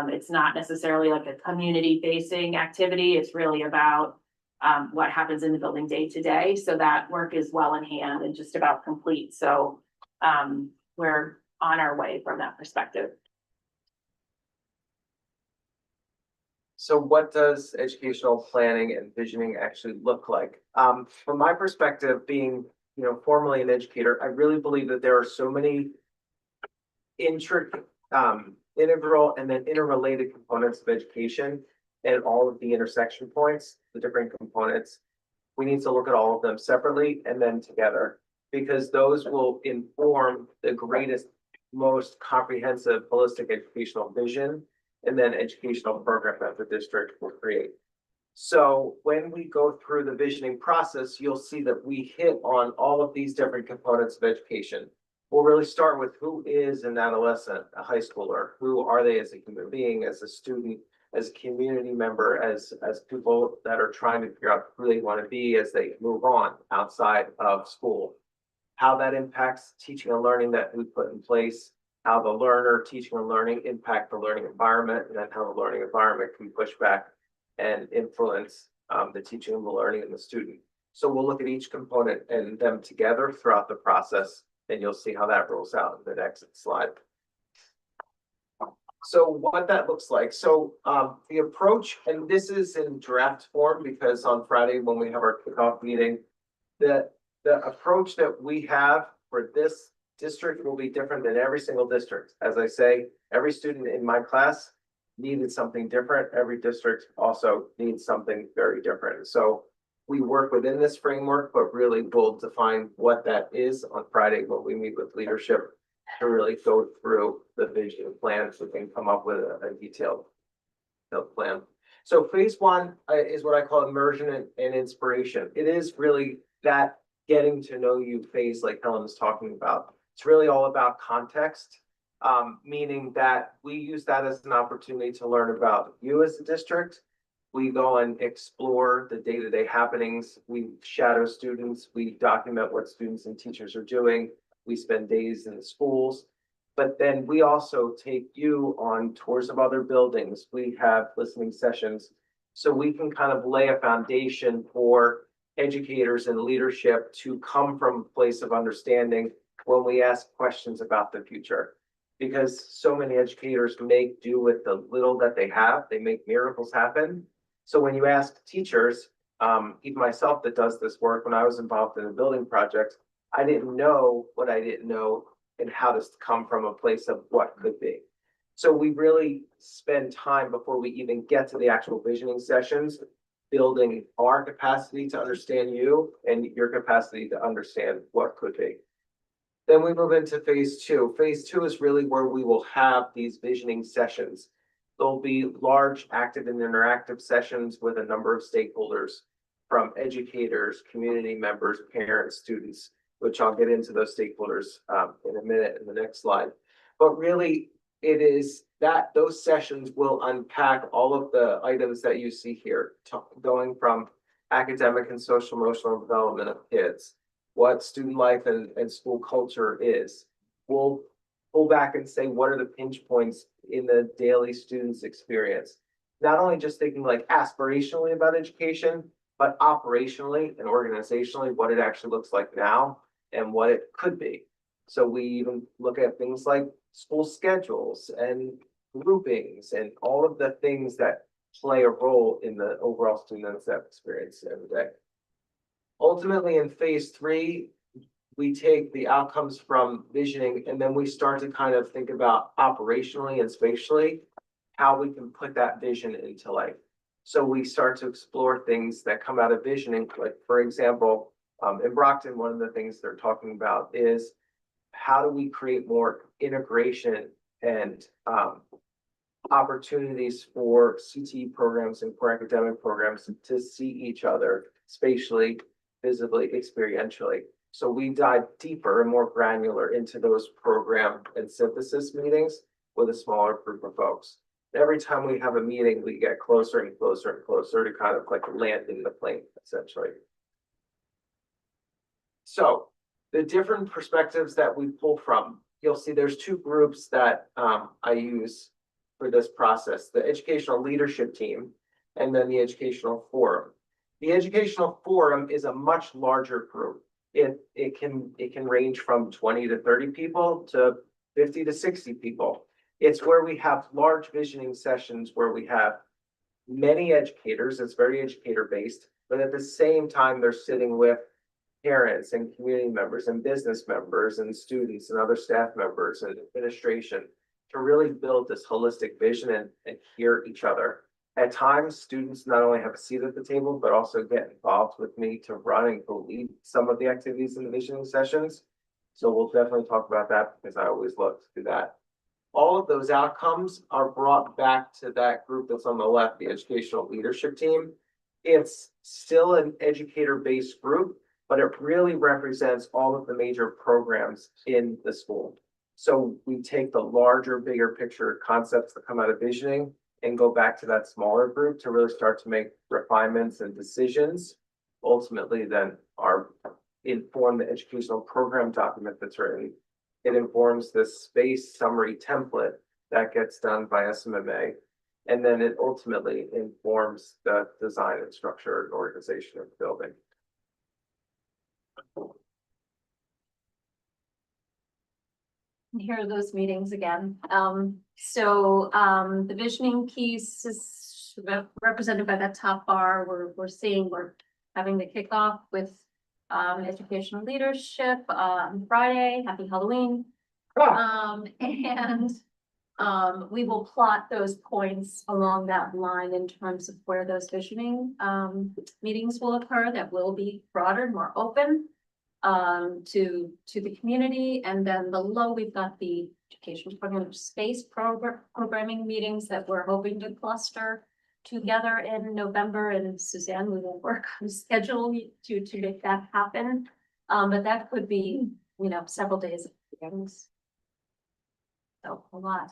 it's not necessarily like a community facing activity. It's really about what happens in the building day to day. So that work is well in hand and just about complete. So we're on our way from that perspective. So what does educational planning and visioning actually look like? From my perspective, being, formerly an educator, I really believe that there are so many integral and then interrelated components of education and all of the intersection points, the different components. We need to look at all of them separately and then together, because those will inform the greatest, most comprehensive holistic educational vision and then educational program that the district will create. So when we go through the visioning process, you'll see that we hit on all of these different components of education. We'll really start with who is an adolescent, a high schooler, who are they as a human being, as a student, as a community member, as people that are trying to figure out who they want to be as they move on outside of school. How that impacts teaching and learning that we put in place, how the learner, teaching and learning impact the learning environment, and then how the learning environment can push back and influence the teaching and the learning and the student. So we'll look at each component and them together throughout the process, and you'll see how that rolls out in the next slide. So what that looks like. So the approach, and this is in draft form because on Friday when we have our kickoff meeting, the approach that we have for this district will be different than every single district. As I say, every student in my class needed something different. Every district also needs something very different. So we work within this framework, but really we'll define what that is on Friday when we meet with leadership to really go through the vision plan so we can come up with a detailed plan. So phase one is what I call immersion and inspiration. It is really that getting to know you phase like Helen was talking about. It's really all about context, meaning that we use that as an opportunity to learn about you as a district. We go and explore the day-to-day happenings. We shadow students. We document what students and teachers are doing. We spend days in the schools. But then we also take you on tours of other buildings. We have listening sessions. So we can kind of lay a foundation for educators and leadership to come from a place of understanding when we ask questions about the future. Because so many educators make do with the little that they have. They make miracles happen. So when you ask teachers, even myself that does this work, when I was involved in a building project, I didn't know what I didn't know and how to come from a place of what could be. So we really spend time before we even get to the actual visioning sessions, building our capacity to understand you and your capacity to understand what could be. Then we move into phase two. Phase two is really where we will have these visioning sessions. There'll be large active and interactive sessions with a number of stakeholders, from educators, community members, parents, students, which I'll get into those stakeholders in a minute in the next slide. But really, it is that those sessions will unpack all of the items that you see here, going from academic and social emotional development of kids, what student life and school culture is. We'll pull back and say, what are the pinch points in the daily student's experience? Not only just thinking like aspirationally about education, but operationally and organizationally, what it actually looks like now and what it could be. So we even look at things like school schedules and groupings and all of the things that play a role in the overall student experience every day. Ultimately, in phase three, we take the outcomes from visioning and then we start to kind of think about operationally and spatially how we can put that vision into life. So we start to explore things that come out of visioning, like for example, in Brockton, one of the things they're talking about is how do we create more integration and opportunities for CTE programs and core academic programs to see each other spatially, visibly, experientially. So we dive deeper and more granular into those program and synthesis meetings with a smaller group of folks. Every time we have a meeting, we get closer and closer and closer to kind of like landing the plane, essentially. So the different perspectives that we pull from, you'll see there's two groups that I use for this process, the educational leadership team and then the educational forum. The educational forum is a much larger group. It can range from 20 to 30 people to 50 to 60 people. It's where we have large visioning sessions where we have many educators. It's very educator based, but at the same time, they're sitting with parents and community members and business members and students and other staff members and administration to really build this holistic vision and hear each other. At times, students not only have a seat at the table, but also get involved with me to run and go lead some of the activities in the visioning sessions. So we'll definitely talk about that because I always love to do that. All of those outcomes are brought back to that group that's on the left, the educational leadership team. It's still an educator-based group, but it really represents all of the major programs in the school. So we take the larger, bigger picture concepts that come out of visioning and go back to that smaller group to really start to make refinements and decisions. Ultimately, then inform the educational program document that's written. It informs the space summary template that gets done by SMMA. And then it ultimately informs the design and structure and organization of the building. Here are those meetings again. The visioning piece is represented by that top bar. We're having the kickoff with educational leadership on Friday. Happy Halloween. We will plot those points along that line in terms of where those visioning meetings will occur. That will be broader, more open to the community. And then below we've got the education program space programming meetings that we're hoping to cluster together in November. And Suzanne, we will work on schedule to make that happen. But that could be, several days of meetings. So a lot.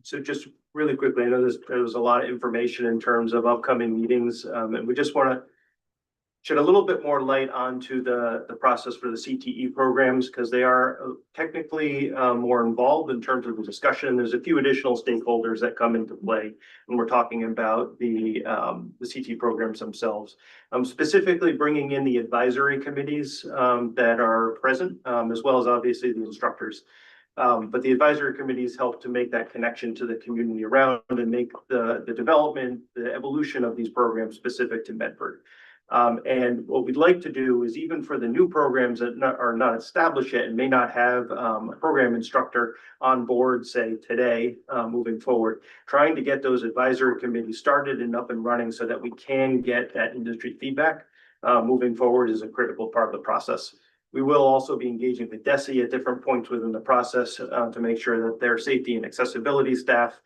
So just really quickly, I know there's a lot of information in terms of upcoming meetings, and we just want to shed a little bit more light onto the process for the CTE programs because they are technically more involved in terms of the discussion. There's a few additional stakeholders that come into play when we're talking about the CTE programs themselves. Specifically bringing in the advisory committees that are present, as well as obviously the instructors. But the advisory committees help to make that connection to the community around and make the development, the evolution of these programs specific to Medford. And what we'd like to do is even for the new programs that are not established yet and may not have a program instructor on board, say today, moving forward, trying to get those advisory committees started and up and running so that we can get that industry feedback moving forward is a critical part of the process. We will also be engaging with DESE at different points within the process to make sure that their safety and accessibility staff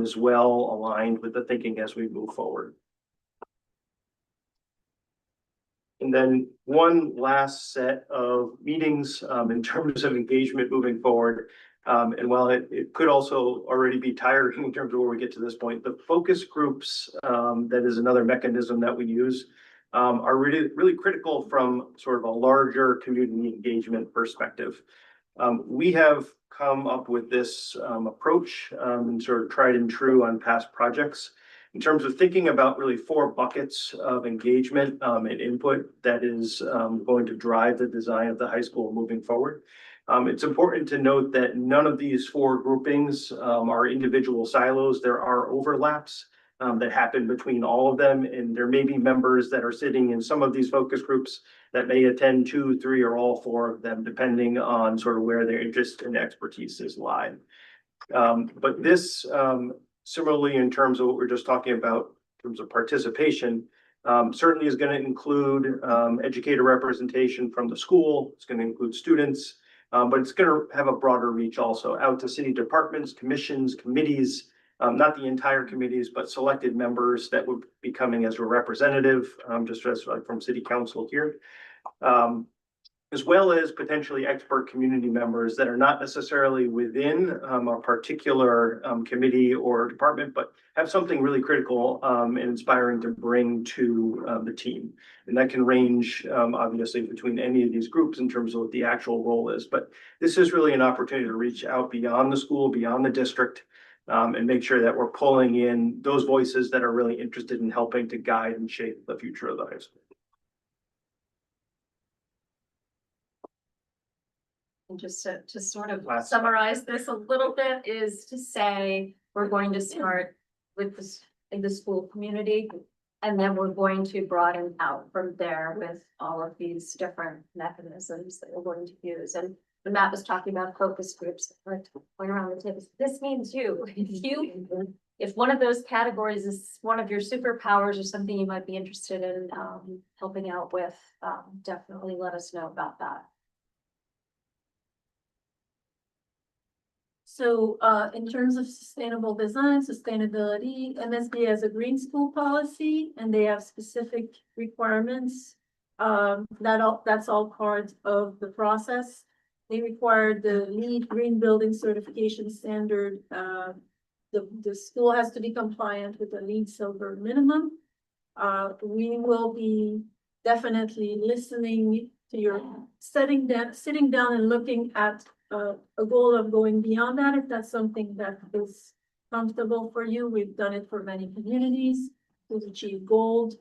is well aligned with the thinking as we move forward. And then one last set of meetings in terms of engagement moving forward. And while it could also already be tiring in terms of where we get to this point, the focus groups, that is another mechanism that we use, are really critical from sort of a larger community engagement perspective. We have come up with this approach and sort of tried and true on past projects in terms of thinking about really 4 buckets of engagement and input that is going to drive the design of the high school moving forward. It's important to note that none of these 4 groupings are individual silos. There are overlaps that happen between all of them, and there may be members that are sitting in some of these focus groups that may attend 2, 3, or all 4 of them, depending on sort of where their interest and expertise is lie. But this similarly, in terms of what we're just talking about, in terms of participation, certainly is going to include educator representation from the school. It's going to include students, but it's going to have a broader reach also out to city departments, commissions, committees, not the entire committees, but selected members that would be coming as a representative, just as like from city council here. As well as potentially expert community members that are not necessarily within a particular committee or department, but have something really critical and inspiring to bring to the team. And that can range obviously between any of these groups in terms of what the actual role is. But this is really an opportunity to reach out beyond the school, beyond the district, and make sure that we're pulling in those voices that are really interested in helping to guide and shape the future of the high school. And just to sort of summarize this a little bit is to say, we're going to start with this in the school community. And then we're going to broaden out from there with all of these different mechanisms that we're going to use. And when Matt was talking about focus groups, going around the table, this means you. If one of those categories is one of your superpowers or something you might be interested in helping out with, definitely let us know about that. So in terms of sustainable design, sustainability, MSBA has a green school policy and they have specific requirements. That's all part of the process. They require the LEED Green Building Certification Standard. The school has to be compliant with the LEED Silver minimum. We will be definitely listening to your sitting down and looking at a goal of going beyond that, if that's something that is comfortable for you. We've done it for many communities to achieve gold,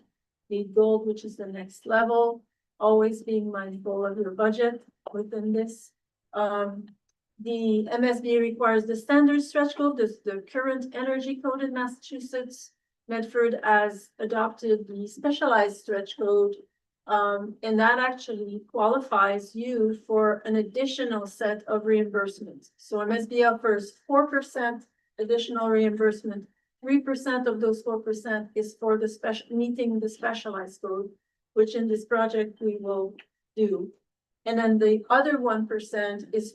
LEED Gold, which is the next level, always being mindful of your budget within this. The MSBA requires the standard stretch goal, the current energy code in Massachusetts. Medford has adopted the specialized stretch code. And that actually qualifies you for an additional set of reimbursements. So MSBA offers 4% additional reimbursement. 3% of those 4% is for the meeting the specialized code, which in this project we will do. And then the other 1% is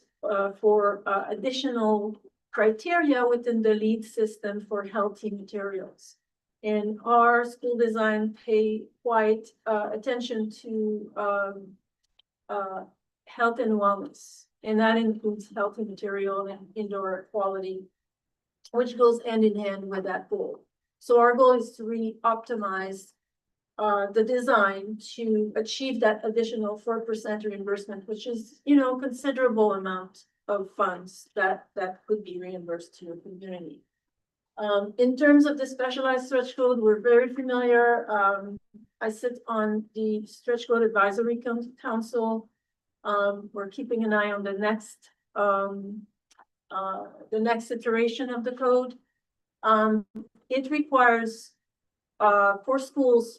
for additional criteria within the LEED system for healthy materials. And our school design pay quite attention to health and wellness. And that includes healthy material and indoor air quality, which goes hand in hand with that goal. So our goal is to re-optimize the design to achieve that additional 4% reimbursement, which is, considerable amount of funds that could be reimbursed to your community. In terms of the specialized stretch code, we're very familiar. I sit on the Stretch Code Advisory Council. We're keeping an eye on the next iteration of the code. It requires for schools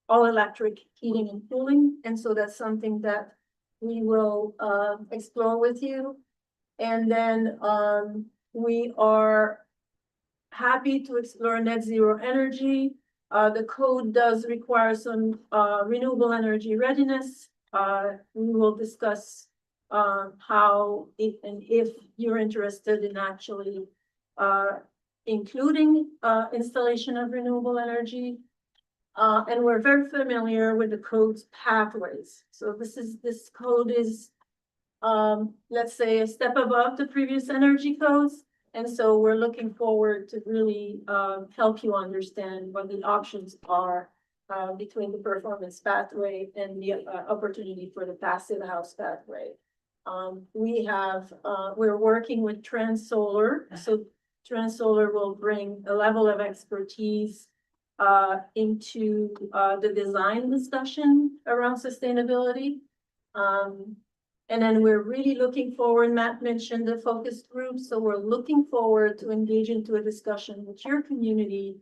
all electric heating and cooling, and so that's something that we will explore with you. And then we are happy to explore net zero energy. The code does require some renewable energy readiness. We will discuss how and if you're interested in actually including installation of renewable energy. And we're very familiar with the code's pathways. So this code is, let's say, a step above the previous energy codes. And so we're looking forward to really help you understand what the options are between the performance pathway and the opportunity for the passive house pathway. We're working with TransSolar. So TransSolar will bring a level of expertise into the design discussion around sustainability. And then we're really looking forward, Matt mentioned the focus group, so we're looking forward to engage into a discussion with your community,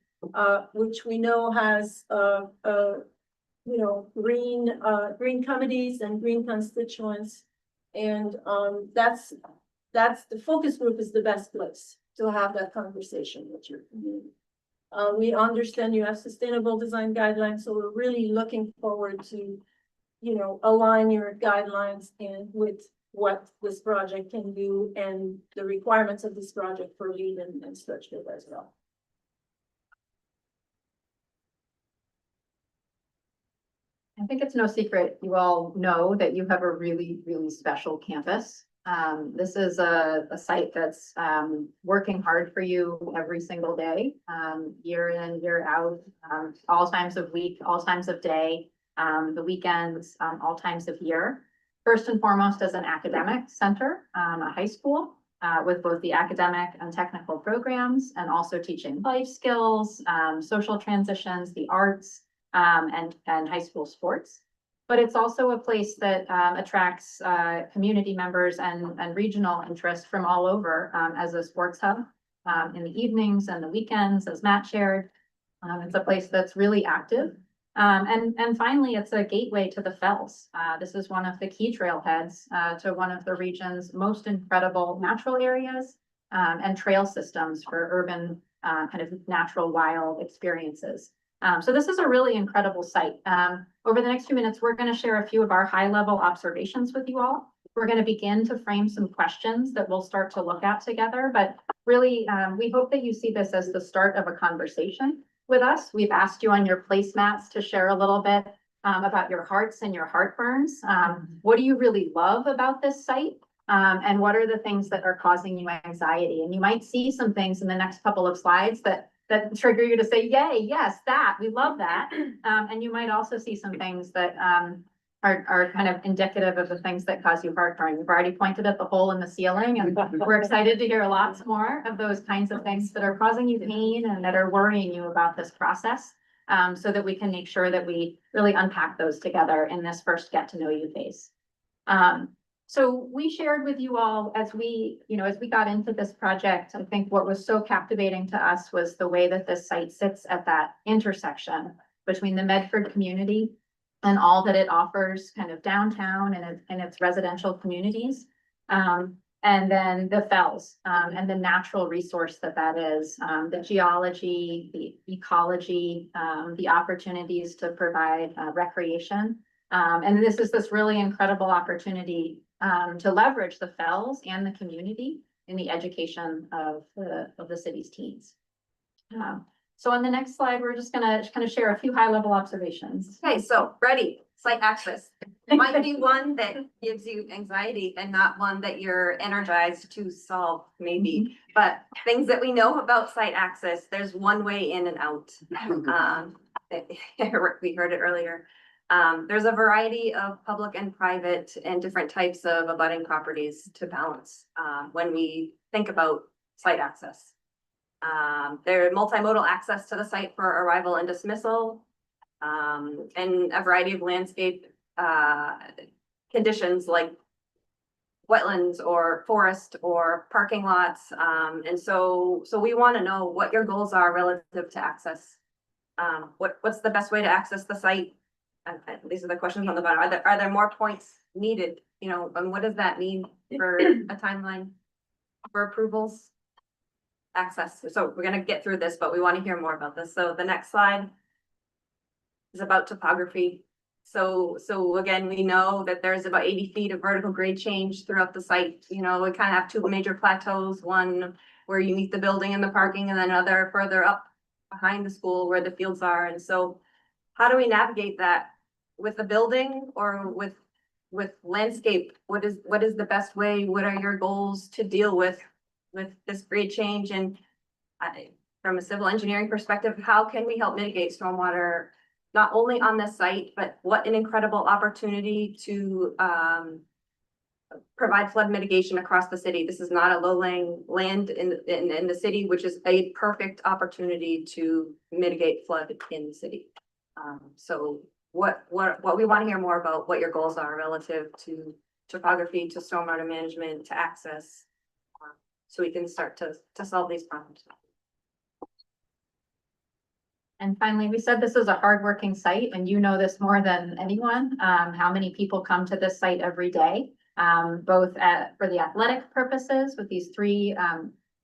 which we know has, green committees and green constituents. And that's the focus group is the best place to have that conversation with your community. We understand you have sustainable design guidelines, so we're really looking forward to align your guidelines and with what this project can do and the requirements of this project for LEED and stretch code as well. I think it's no secret, you all know that you have a really, really special campus. This is a site that's working hard for you every single day, year in, year out, all times of week, all times of day, the weekends, all times of year. First and foremost, as an academic center, a high school, with both the academic and technical programs, and also teaching life skills, social transitions, the arts, and high school sports. But it's also a place that attracts community members and regional interest from all over as a sports hub in the evenings and the weekends, as Matt shared. It's a place that's really active. And finally, it's a gateway to the Fells. This is one of the key trailheads to one of the region's most incredible natural areas and trail systems for urban kind of natural wild experiences. So this is a really incredible site. Over the next few minutes, we're going to share a few of our high-level observations with you all. We're going to begin to frame some questions that we'll start to look at together, but really, we hope that you see this as the start of a conversation with us. We've asked you on your placemats to share a little bit about your hearts and your heartburns. What do you really love about this site? And what are the things that are causing you anxiety? And you might see some things in the next couple of slides that trigger you to say, yay, yes, that, we love that. And you might also see some things that are kind of indicative of the things that cause you heartburn. We've already pointed at the hole in the ceiling, and we're excited to hear lots more of those kinds of things that are causing you pain and that are worrying you about this process, so that we can make sure that we really unpack those together in this first get to know you phase. So we shared with you all as we got into this project, I think what was so captivating to us was the way that this site sits at that intersection between the Medford community and all that it offers kind of downtown and its residential communities. And then the Fells and the natural resource that is, the geology, the ecology, the opportunities to provide recreation. And this is this really incredible opportunity to leverage the Fells and the community in the education of the city's teens. So on the next slide, we're just gonna kind of share a few high-level observations. Okay, so ready, site access. It might be one that gives you anxiety and not one that you're energized to solve, maybe. But things that we know about site access, there's one way in and out. We heard it earlier. There's a variety of public and private and different types of abutting properties to balance when we think about site access. There's multimodal access to the site for arrival and dismissal, and a variety of landscape conditions like wetlands or forest or parking lots. And so we want to know what your goals are relative to access. What's the best way to access the site? These are the questions on the bottom. Are there more points needed? And what does that mean for a timeline for approvals? Access. So we're going to get through this, but we want to hear more about this. So the next slide is about topography. So again, we know that there's about 80 feet of vertical grade change throughout the site. We kind of have two major plateaus, one where you meet the building and the parking, and then another further up behind the school where the fields are. And so how do we navigate that with the building or with landscape? What is the best way? What are your goals to deal with this grade change? And from a civil engineering perspective, how can we help mitigate stormwater, not only on this site, but what an incredible opportunity to provide flood mitigation across the city. This is not a low-lying land in the city, which is a perfect opportunity to mitigate flood in the city. So what we want to hear more about what your goals are relative to topography, to stormwater management, to access, so we can start to solve these problems. And finally, we said this is a hardworking site, and you know this more than anyone, how many people come to this site every day, both for the athletic purposes with these three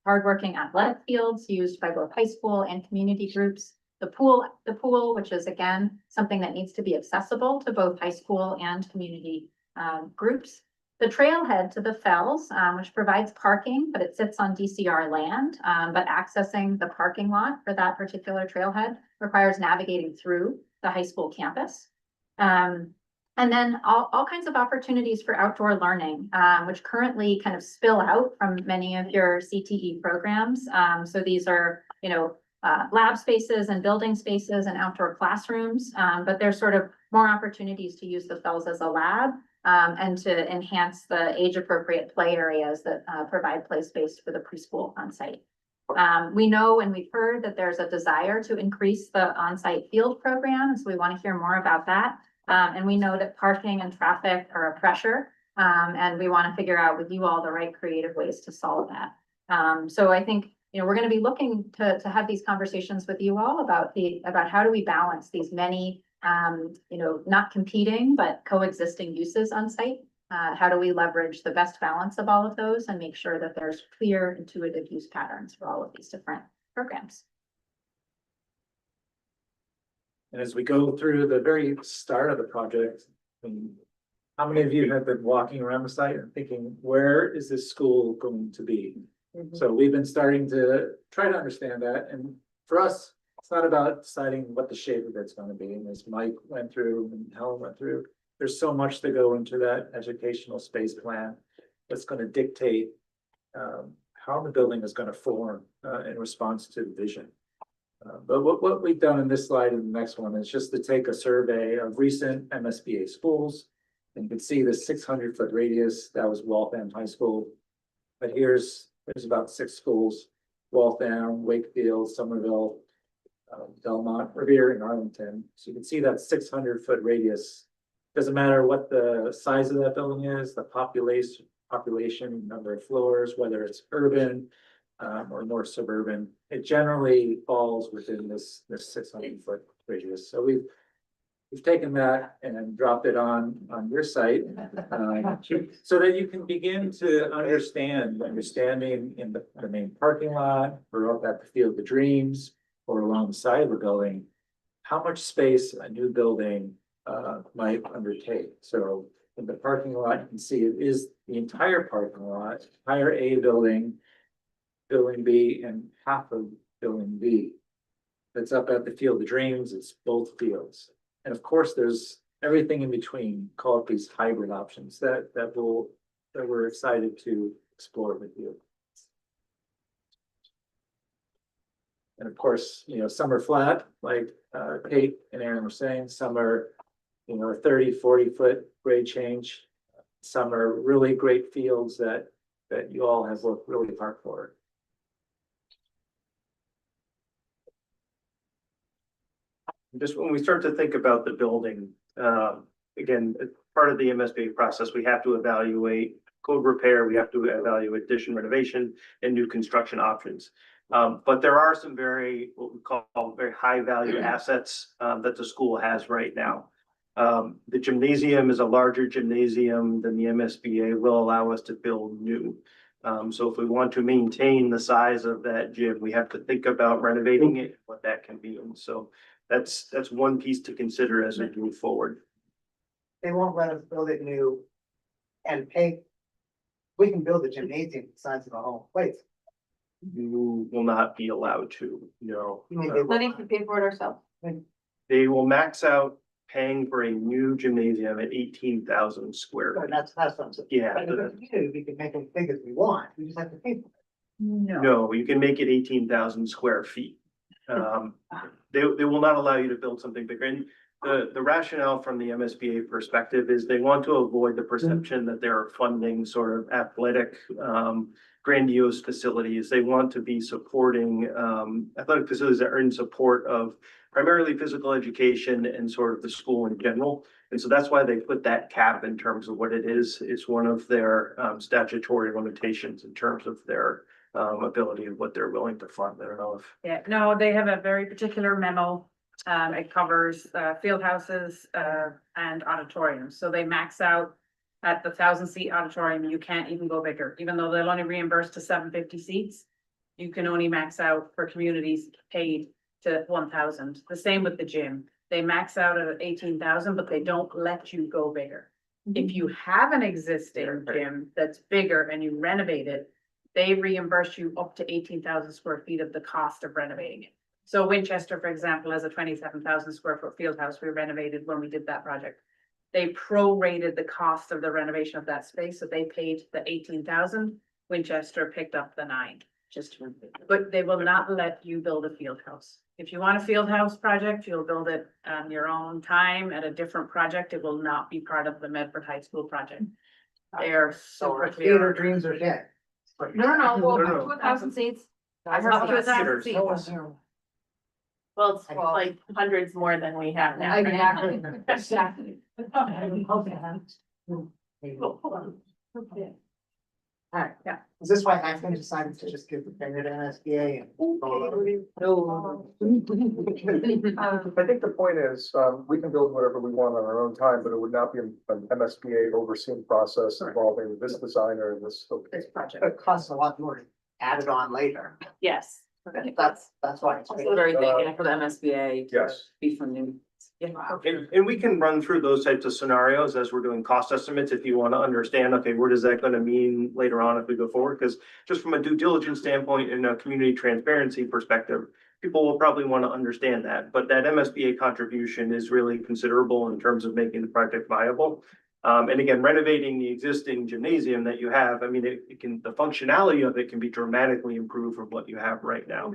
hardworking athletic fields used by both high school and community groups. The pool, which is again, something that needs to be accessible to both high school and community groups. The trailhead to the Fells, which provides parking, but it sits on DCR land, but accessing the parking lot for that particular trailhead requires navigating through the high school campus. And then all kinds of opportunities for outdoor learning, which currently kind of spill out from many of your CTE programs. So these are, lab spaces and building spaces and outdoor classrooms, but there's sort of more opportunities to use the fells as a lab and to enhance the age-appropriate play areas that provide play space for the preschool on site. We know and we've heard that there's a desire to increase the on-site field program, so we want to hear more about that. And we know that parking and traffic are a pressure, and we want to figure out with you all the right creative ways to solve that. So I think, we're going to be looking to have these conversations with you all about how do we balance these many, not competing, but coexisting uses on site. How do we leverage the best balance of all of those and make sure that there's clear, intuitive use patterns for all of these different programs? And as we go through the very start of the project, how many of you have been walking around the site and thinking, where is this school going to be? So we've been starting to try to understand that. And for us, it's not about deciding what the shape of it's going to be. And as Mike went through and Helen went through, there's so much to go into that educational space plan that's going to dictate how the building is going to form in response to the vision. But what we've done in this slide and the next one is just to take a survey of recent MSBA schools. And you can see the 600-foot radius, that was Waltham High School. But there's about 6 schools: Waltham, Wakefield, Somerville, Belmont, Revere, and Arlington. So you can see that 600-foot radius. Doesn't matter what the size of that building is, the population, number of floors, whether it's urban or more suburban, it generally falls within this 600-foot radius. So we've taken that and dropped it on your site so that you can begin to understanding in the main parking lot or up at the Field of Dreams or along the side of the building, how much space a new building might undertake. So in the parking lot, you can see it is the entire parking lot, entire A building, building B, and half of building B. That's up at the Field of Dreams. It's both fields. And of course, there's everything in between, call it these hybrid options that we're excited to explore with you. And of course, some are flat, like Kate and Aaron were saying, some are, 30, 40-foot grade change. Some are really great fields that you all have worked really hard for. Just when we start to think about the building, again, part of the MSBA process, we have to evaluate code repair, we have to evaluate addition, renovation, and new construction options. But there are some what we call very high value assets that the school has right now. The gymnasium is a larger gymnasium than the MSBA will allow us to build new. So if we want to maintain the size of that gym, we have to think about renovating it, what that can be. And so that's one piece to consider as we move forward. They won't let us build it new and pay. We can build a gymnasium the size of a whole place. You will not be allowed to, no. Not even pay for it ourselves. They will max out paying for a new gymnasium at 18,000 square. Right, that's what I'm saying. Yeah. But if we do, we can make it as big as we want. We just have to pay for it. No, you can make it 18,000 square feet. They will not allow you to build something bigger. And the rationale from the MSBA perspective is they want to avoid the perception that they're funding sort of athletic, grandiose facilities. They want to be supporting athletic facilities that are in support of primarily physical education and sort of the school in general. And so that's why they put that cap in terms of what it is. It's one of their statutory limitations in terms of their ability of what they're willing to fund. I don't know if. Yeah, no, they have a very particular memo. It covers field houses and auditoriums. So they max out at the 1,000-seat auditorium. You can't even go bigger, even though they'll only reimburse to 750 seats. You can only max out for communities paid to 1,000. The same with the gym. They max out at 18,000, but they don't let you go bigger. If you have an existing gym that's bigger and you renovate it, they reimburse you up to 18,000 square feet of the cost of renovating it. So Winchester, for example, has a 27,000 square foot field house we renovated when we did that project. They prorated the cost of the renovation of that space, so they paid the 18,000. Winchester picked up the 9. But they will not let you build a field house. If you want a field house project, you'll build it on your own time at a different project. It will not be part of the Medford High School project. They are super clear. dreams are dead. No, well, No, no. up to 1,000 seats. I heard Up to 1,000 Theaters. seats. Well, it's like hundreds more than we have now. Exactly. Exactly. Okay. Alright, Yeah. is this why Akron decided to just give the finger to NSBA and? I think the point is, we can build whatever we want on our own time, but it would not be an MSBA overseen process involving this designer and this. This project. It costs a lot more to add it on later. Yes. That's why. It's Very thankful for the MSBA. Yes. Be from new. And we can run through those types of scenarios as we're doing cost estimates, if you want to understand, okay, what is that going to mean later on if we go forward? Because just from a due diligence standpoint and a community transparency perspective, people will probably want to understand that, but that MSBA contribution is really considerable in terms of making the project viable. And again, renovating the existing gymnasium that you have, I mean, it can, the functionality of it can be dramatically improved from what you have right now.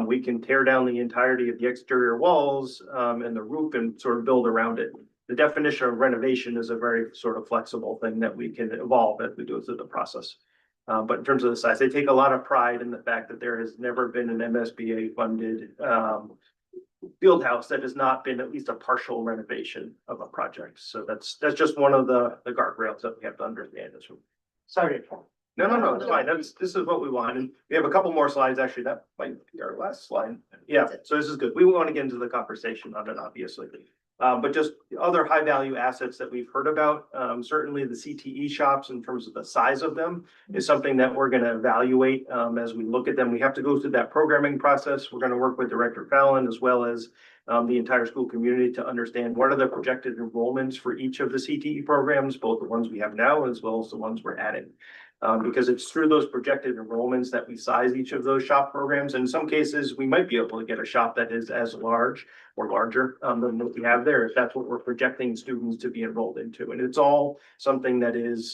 We can tear down the entirety of the exterior walls, and the roof and sort of build around it. The definition of renovation is a very sort of flexible thing that we can evolve as we go through the process. But in terms of the size, they take a lot of pride in the fact that there has never been an MSBA funded, field house that has not been at least a partial renovation of a project. So that's just one of the guardrails that we have to understand as well. Sorry. No, it's fine. This is what we want. And we have a couple more slides. Actually, that might be our last slide. Yeah, so this is good. We want to get into the conversation on it, obviously. But just other high value assets that we've heard about, certainly the CTE shops in terms of the size of them is something that we're going to evaluate as we look at them. We have to go through that programming process. We're going to work with Director Fallon as well as the entire school community to understand what are the projected enrollments for each of the CTE programs, both the ones we have now as well as the ones we're adding. Because it's through those projected enrollments that we size each of those shop programs. In some cases, we might be able to get a shop that is as large or larger than what we have there, if that's what we're projecting students to be enrolled into. And it's all something that is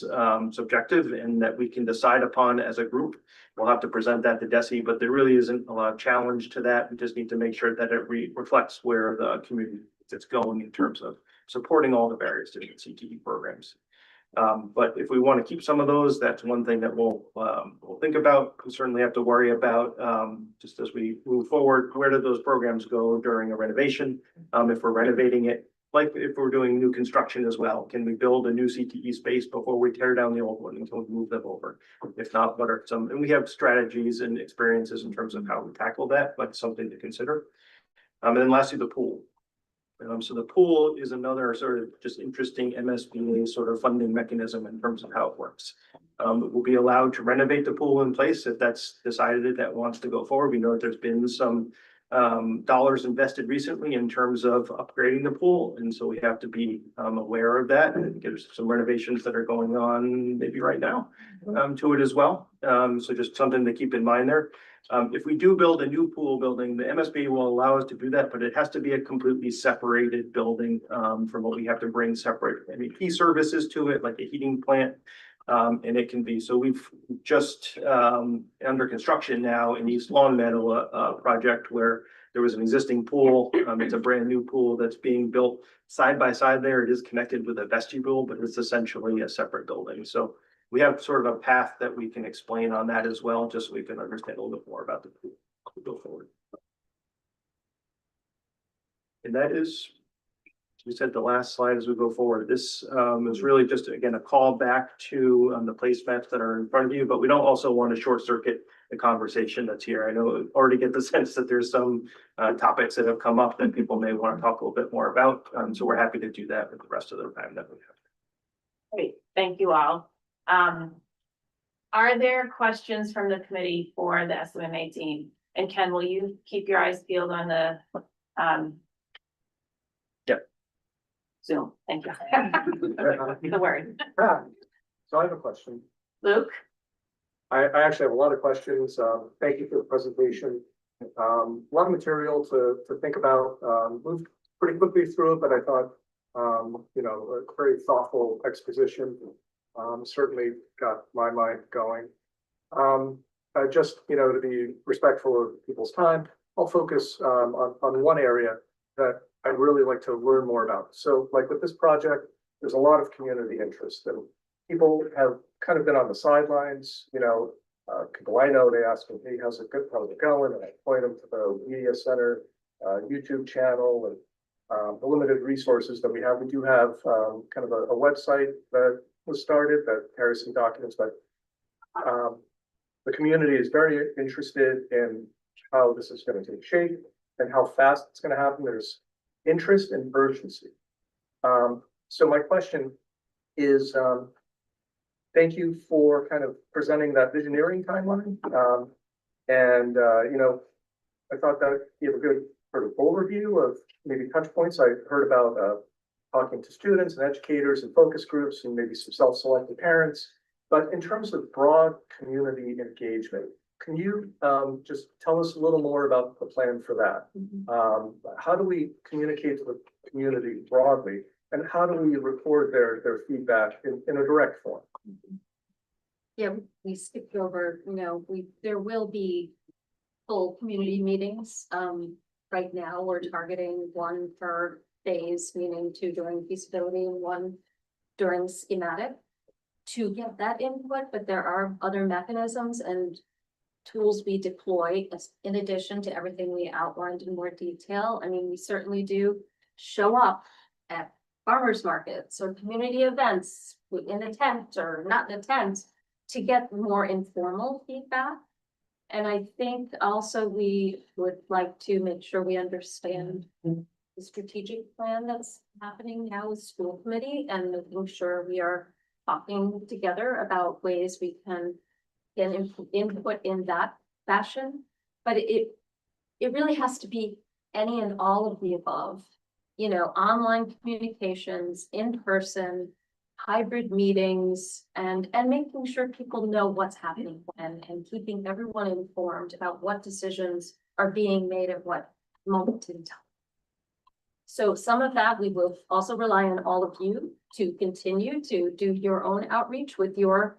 subjective and that we can decide upon as a group. We'll have to present that to DESE, but there really isn't a lot of challenge to that. We just need to make sure that it reflects where the community is going in terms of supporting all the various different CTE programs. But if we want to keep some of those, that's one thing that we'll think about. We certainly have to worry about, just as we move forward, where do those programs go during a renovation? If we're renovating it, like if we're doing new construction as well, can we build a new CTE space before we tear down the old one until we move them over? If not, what are some, and we have strategies and experiences in terms of how we tackle that, but something to consider. And then lastly, the pool. So the pool is another sort of just interesting MSBA sort of funding mechanism in terms of how it works. We'll be allowed to renovate the pool in place if that's decided that wants to go forward. We know that there's been some dollars invested recently in terms of upgrading the pool. And so we have to be aware of that. And there's some renovations that are going on maybe right now to it as well. So just something to keep in mind there. If we do build a new pool building, the MSBA will allow us to do that, but it has to be a completely separated building from what we have to bring separate MEP services to it, like a heating plant. And it can be, so we've just under construction now in East Long Meadow, project where there was an existing pool. It's a brand new pool that's being built side by side there. It is connected with a vestibule, but it's essentially a separate building. So we have sort of a path that we can explain on that as well, just so we can understand a little bit more about the pool as we go forward. And that is, we said the last slide as we go forward. This is really just, again, a call back to the placemats that are in front of you, but we don't also want to short circuit the conversation that's here. I know already get the sense that there's some topics that have come up that people may want to talk a little bit more about. So we're happy to do that with the rest of the time that we have. Great, thank you all. Are there questions from the committee for the SMMA team? And Ken, will you keep your eyes peeled on the Zoom? Thank you. The word. So I have a question. Luke? I actually have a lot of questions. Thank you for the presentation. A lot of material to think about, moved pretty quickly through it, but I thought, you know, a very thoughtful exposition, certainly got my mind going. Just, you know, to be respectful of people's time, I'll focus, on one area that I'd really like to learn more about. So like with this project, there's a lot of community interest and people have kind of been on the sidelines, you know, people I know, they ask me, hey, how's it going? And I point them to the media center, YouTube channel and the limited resources that we have. We do have kind of a website that was started that carries some documents, but the community is very interested in how this is going to take shape and how fast it's going to happen. There's interest and urgency. So my question is, thank you for kind of presenting that visioneering timeline. You know, I thought that gave a good sort of overview of maybe touch points. I heard about talking to students and educators and focus groups and maybe some self-selected parents. But in terms of broad community engagement, can you just tell us a little more about the plan for that? How do we communicate to the community broadly? And how do we record their feedback in a direct form? Yeah, we skipped over, you know, there will be full community meetings. Right now, we're targeting one per phase, meaning 2 during feasibility and 1 during schematic to get that input, but there are other mechanisms and tools we deploy in addition to everything we outlined in more detail. I mean, we certainly do show up at farmers markets or community events in a tent or not in a tent to get more informal feedback. And I think also we would like to make sure we understand the strategic plan that's happening now with school committee and making sure we are talking together about ways we can get input in that fashion. But it really has to be any and all of the above. You know, online communications, in person, hybrid meetings, and making sure people know what's happening when and keeping everyone informed about what decisions are being made at what moment in time. So some of that we will also rely on all of you to continue to do your own outreach with your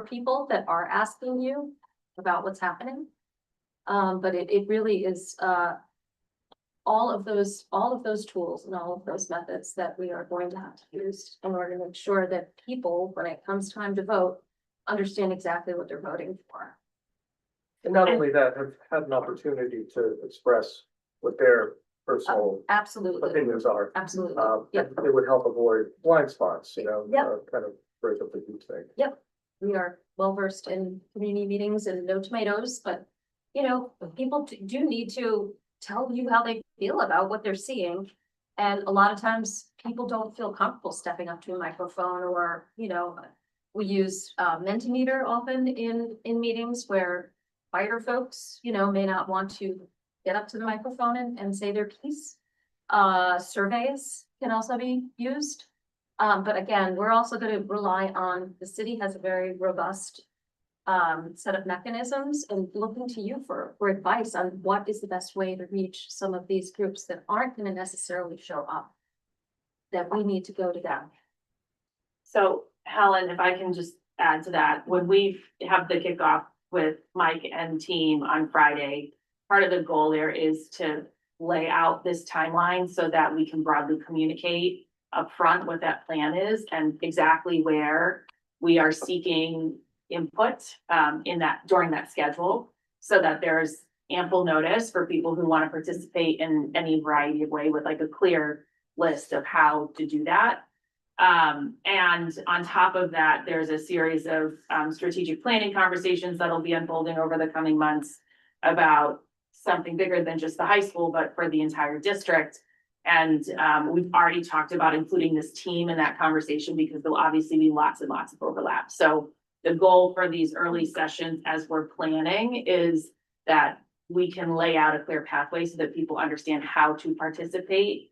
people that are asking you about what's happening. But it really is all of those tools and all of those methods that we are going to have to use in order to make sure that people, when it comes time to vote, understand exactly what they're voting for. And not only that, have had an opportunity to express what their personal Absolutely. opinions are. Absolutely. Yep. It would help avoid blind spots, you know, Yep. kind of break up the huge thing. Yep, we are well versed in community meetings and no tomatoes, but you know, people do need to tell you how they feel about what they're seeing. And a lot of times people don't feel comfortable stepping up to a microphone or, you know, we use Mentimeter often in meetings where quieter folks, you know, may not want to get up to the microphone and say their piece. Surveys can also be used. But again, we're also going to rely on, the city has a very robust set of mechanisms and looking to you for advice on what is the best way to reach some of these groups that aren't going to necessarily show up, that we need to go to them. So Helen, if I can just add to that, when we have the kickoff with Mike and team on Friday, part of the goal there is to lay out this timeline so that we can broadly communicate upfront what that plan is and exactly where we are seeking input during that schedule, so that there's ample notice for people who want to participate in any variety of way with like a clear list of how to do that. And on top of that, there's a series of strategic planning conversations that'll be unfolding over the coming months about something bigger than just the high school, but for the entire district. And we've already talked about including this team in that conversation because there'll obviously be lots and lots of overlap. So the goal for these early sessions as we're planning is that we can lay out a clear pathway so that people understand how to participate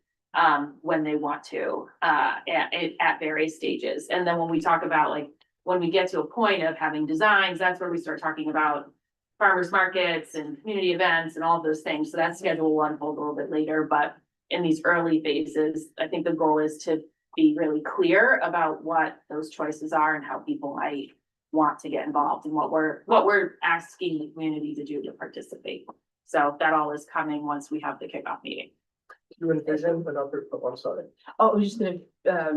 when they want to at various stages. And then when we talk about like, when we get to a point of having designs, that's where we start talking about farmers markets and community events and all of those things. So that schedule will unfold a little bit later, but in these early phases, I think the goal is to be really clear about what those choices are and how people might want to get involved and what we're asking the community to do to participate. So that all is coming once we have the kickoff meeting. You envision another, oh, I'm sorry. Oh, I was just gonna,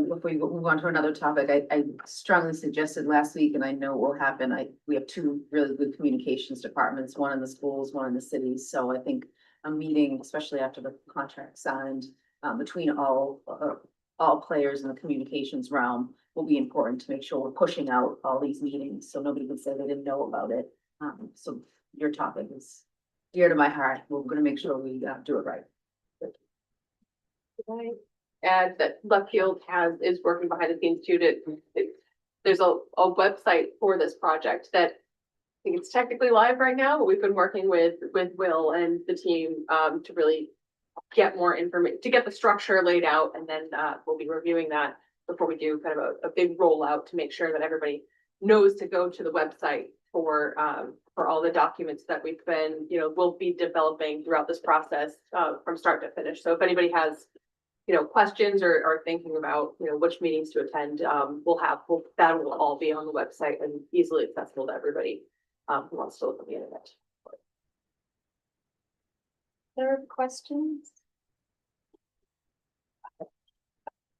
before you move on to another topic, I strongly suggested last week, and I know it will happen, we have two really good communications departments, one in the schools, one in the cities, so I think a meeting, especially after the contract signed, between all players in the communications realm will be important to make sure we're pushing out all these meetings, so nobody can say they didn't know about it. So your topic is dear to my heart, we're gonna make sure we do it right. Add that Leftfield is working behind the scenes too there's a website for this project that I think it's technically live right now, but we've been working with Will and the team to really get more information, to get the structure laid out, and then we'll be reviewing that before we do kind of a big rollout to make sure that everybody knows to go to the website for all the documents that we've been, we'll be developing throughout this process from start to finish. So if anybody has questions or thinking about, which meetings to attend, that will all be on the website and easily accessible to everybody who wants to look at the internet. There are questions?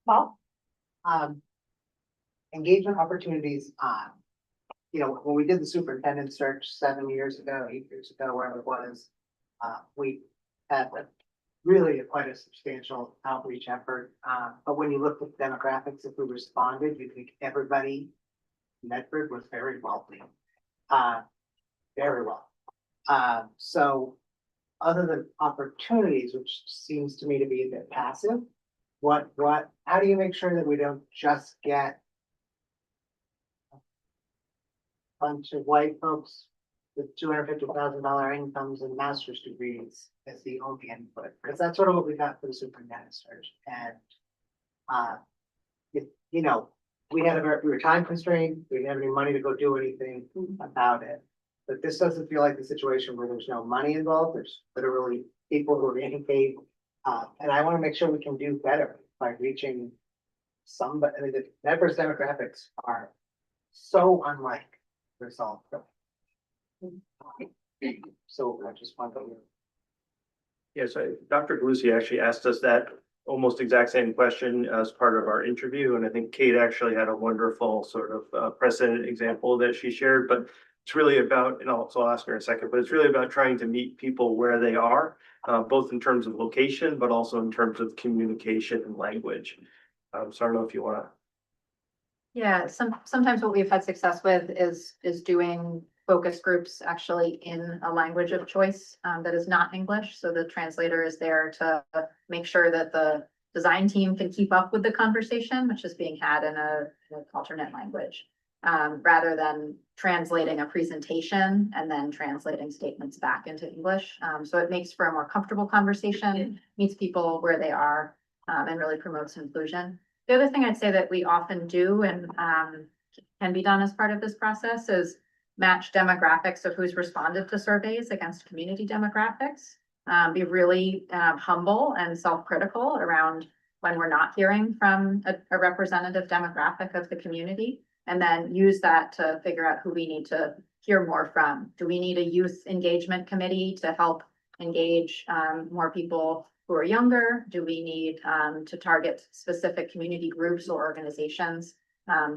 Paul? Engagement opportunities when we did the superintendent search 7 years ago, 8 years ago, wherever it was, we had really quite a substantial outreach effort. But when you looked at the demographics, if we responded, you'd think everybody in Medford was very wealthy. Very well. So other than opportunities, which seems to me to be a bit passive, how do you make sure that we don't just get a bunch of white folks with $250,000 incomes and master's degrees as the only input? Because that's sort of what we got for the superintendent search. And we were time constrained. We didn't have any money to go do anything about it. But this doesn't feel like the situation where there's no money involved. There's literally people who are getting paid. And I want to make sure we can do better by reaching somebody. I mean, the Medford's demographics are so unlike the result. So I just want to. Yes, Dr. Galusi actually asked us that almost exact same question as part of our interview. And I think Kate actually had a wonderful sort of precedent example that she shared, but it's really about, and I'll ask her in a second, but it's really about trying to meet people where they are, both in terms of location, but also in terms of communication and language. So I don't know if you want to. Yeah, sometimes what we've had success with is doing focus groups actually in a language of choice that is not English. So the translator is there to make sure that the design team can keep up with the conversation, which is being had in an alternate language, rather than translating a presentation and then translating statements back into English. So it makes for a more comfortable conversation, meets people where they are, and really promotes inclusion. The other thing I'd say that we often do and can be done as part of this process is match demographics of who's responded to surveys against community demographics. Be really humble and self-critical around when we're not hearing from a representative demographic of the community, and then use that to figure out who we need to hear more from. Do we need a youth engagement committee to help engage more people who are younger? Do we need to target specific community groups or organizations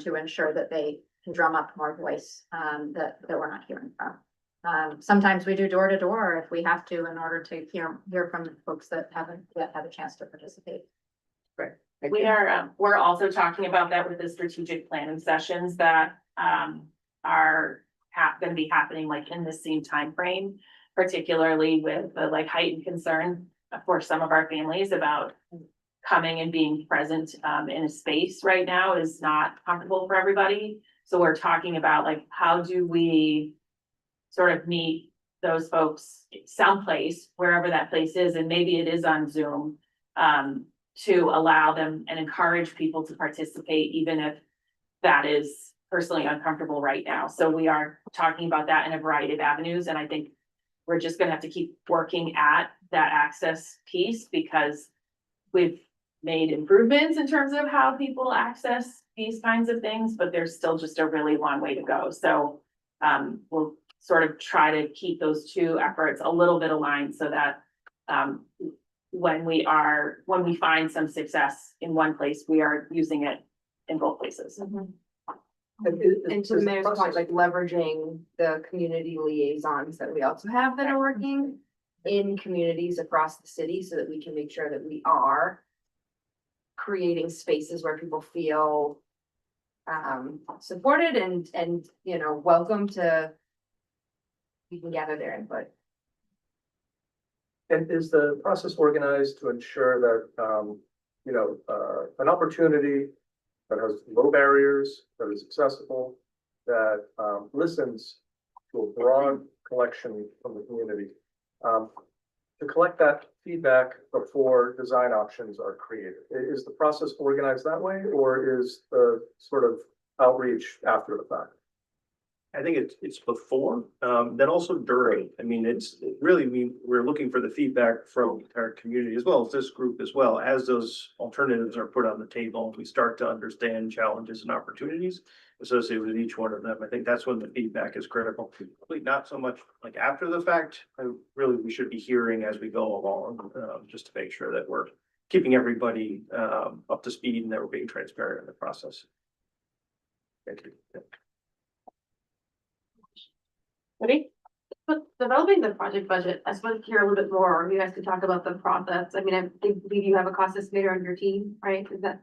to ensure that they can drum up more voice that we're not hearing from? Sometimes we do door to door if we have to in order to hear from folks that haven't yet had a chance to participate. Right. We're also talking about that with the strategic planning sessions that are going to be happening like in the same time frame, particularly with the heightened concern for some of our families about coming and being present in a space right now is not comfortable for everybody. So we're talking about how do we sort of meet those folks someplace, wherever that place is, and maybe it is on Zoom, to allow them and encourage people to participate, even if that is personally uncomfortable right now. So we are talking about that in a variety of avenues, and I think we're just gonna have to keep working at that access piece because we've made improvements in terms of how people access these kinds of things, but there's still just a really long way to go. So we'll sort of try to keep those two efforts a little bit aligned so that when we find some success in one place, we are using it in both places. And to the mayor's point, like leveraging the community liaisons that we also have that are working in communities across the city so that we can make sure that we are creating spaces where people feel supported and, you know, welcome to, we can gather their input. And is the process organized to ensure that, you know, an opportunity that has low barriers, that is accessible, that listens to a broad collection from the community, to collect that feedback before design options are created? Is the process organized that way, or is the sort of outreach after the fact? I think it's before, then also during. I mean, we're looking for the feedback from our community as well as this group as well. As those alternatives are put on the table, we start to understand challenges and opportunities associated with each one of them. I think that's when the feedback is critical. Probably not so much like after the fact. We should be hearing as we go along, just to make sure that we're keeping everybody up to speed and that we're being transparent in the process. Thank you. Ready? But developing the project budget, I just want to hear a little bit more, or you guys could talk about the process. I mean, I believe you have a cost estimator on your team, right? Is that?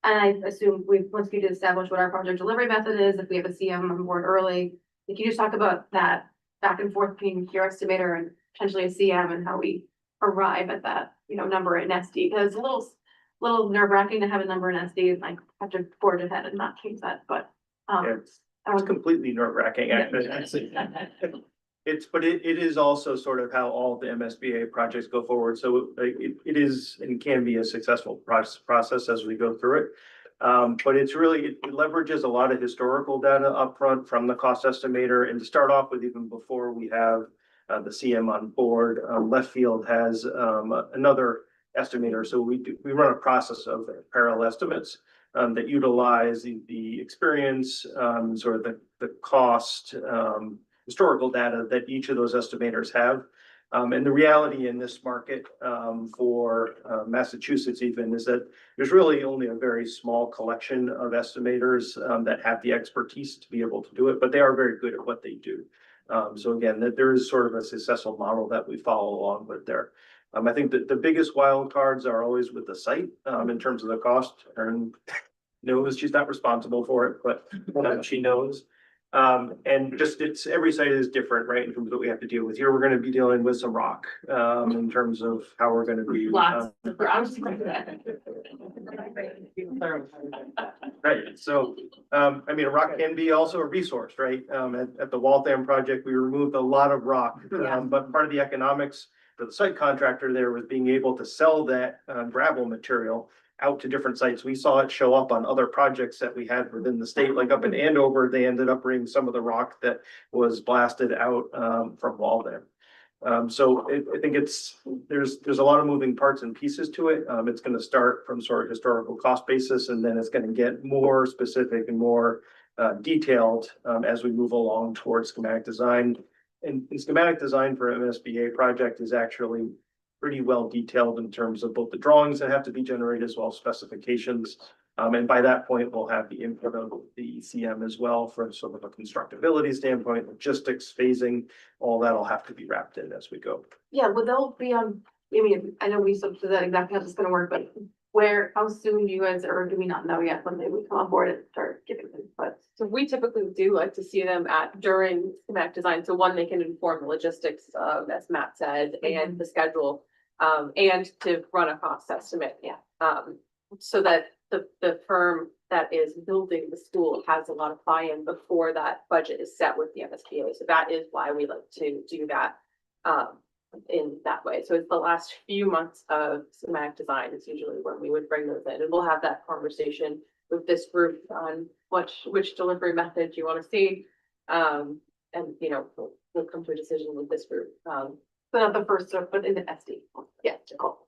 And I assume once we did establish what our project delivery method is, if we have a CM on board early, can you just talk about that back and forth between your estimator and potentially a CM and how we arrive at that, you know, number in SD? Because it's a little nerve wracking to have a number in SD and like have to forge ahead and not change that, but It's completely nerve wracking, actually. But it is also sort of how all the MSBA projects go forward. So it is and can be a successful process as we go through it. But it leverages a lot of historical data upfront from the cost estimator. And to start off with, even before we have the CM on board, Left Field has another estimator. So we run a process of parallel estimates that utilize the experience, sort of the cost, historical data that each of those estimators have. And the reality in this market for Massachusetts even is that there's really only a very small collection of estimators that have the expertise to be able to do it, but they are very good at what they do. So again, that there is sort of a successful model that we follow along with there. I think that the biggest wild cards are always with the site in terms of the cost. Erin knows she's not responsible for it, but she knows. And just every site is different, right? In terms of what we have to deal with. Here, we're going to be dealing with some rock in terms of how we're going to be. Right. So, I mean, a rock can be also a resource, right? At the Waltham project, we removed a lot of rock, but part of the economics for the site contractor there was being able to sell that gravel material out to different sites. We saw it show up on other projects that we had within the state, like up in Andover, they ended up bringing some of the rock that was blasted out from Waltham. So I think there's a lot of moving parts and pieces to it. It's going to start from sort of historical cost basis, and then it's going to get more specific and more detailed as we move along towards schematic design. And schematic design for an MSBA project is actually pretty well detailed in terms of both the drawings that have to be generated as well as specifications. And by that point, we'll have the input of the ECM as well from sort of a constructability standpoint, logistics, phasing, all that'll have to be wrapped in as we go. Yeah, well, they'll be on, I mean, I know we said that exactly how this is gonna work, but how soon do you guys, or do we not know yet when they would come on board and start giving input? So we typically do like to see them during schematic design. So one, they can inform the logistics of, as Matt said, and the schedule, and to run a cost estimate. So that the firm that is building the school has a lot of buy-in before that budget is set with the MSBA. So that is why we like to do that in that way. So it's the last few months of schematic design is usually when we would bring those in, and we'll have that conversation with this group on which delivery method you want to see. And, you know, we'll come to a decision with this group. So not the first, but in the SD. Yeah, cool.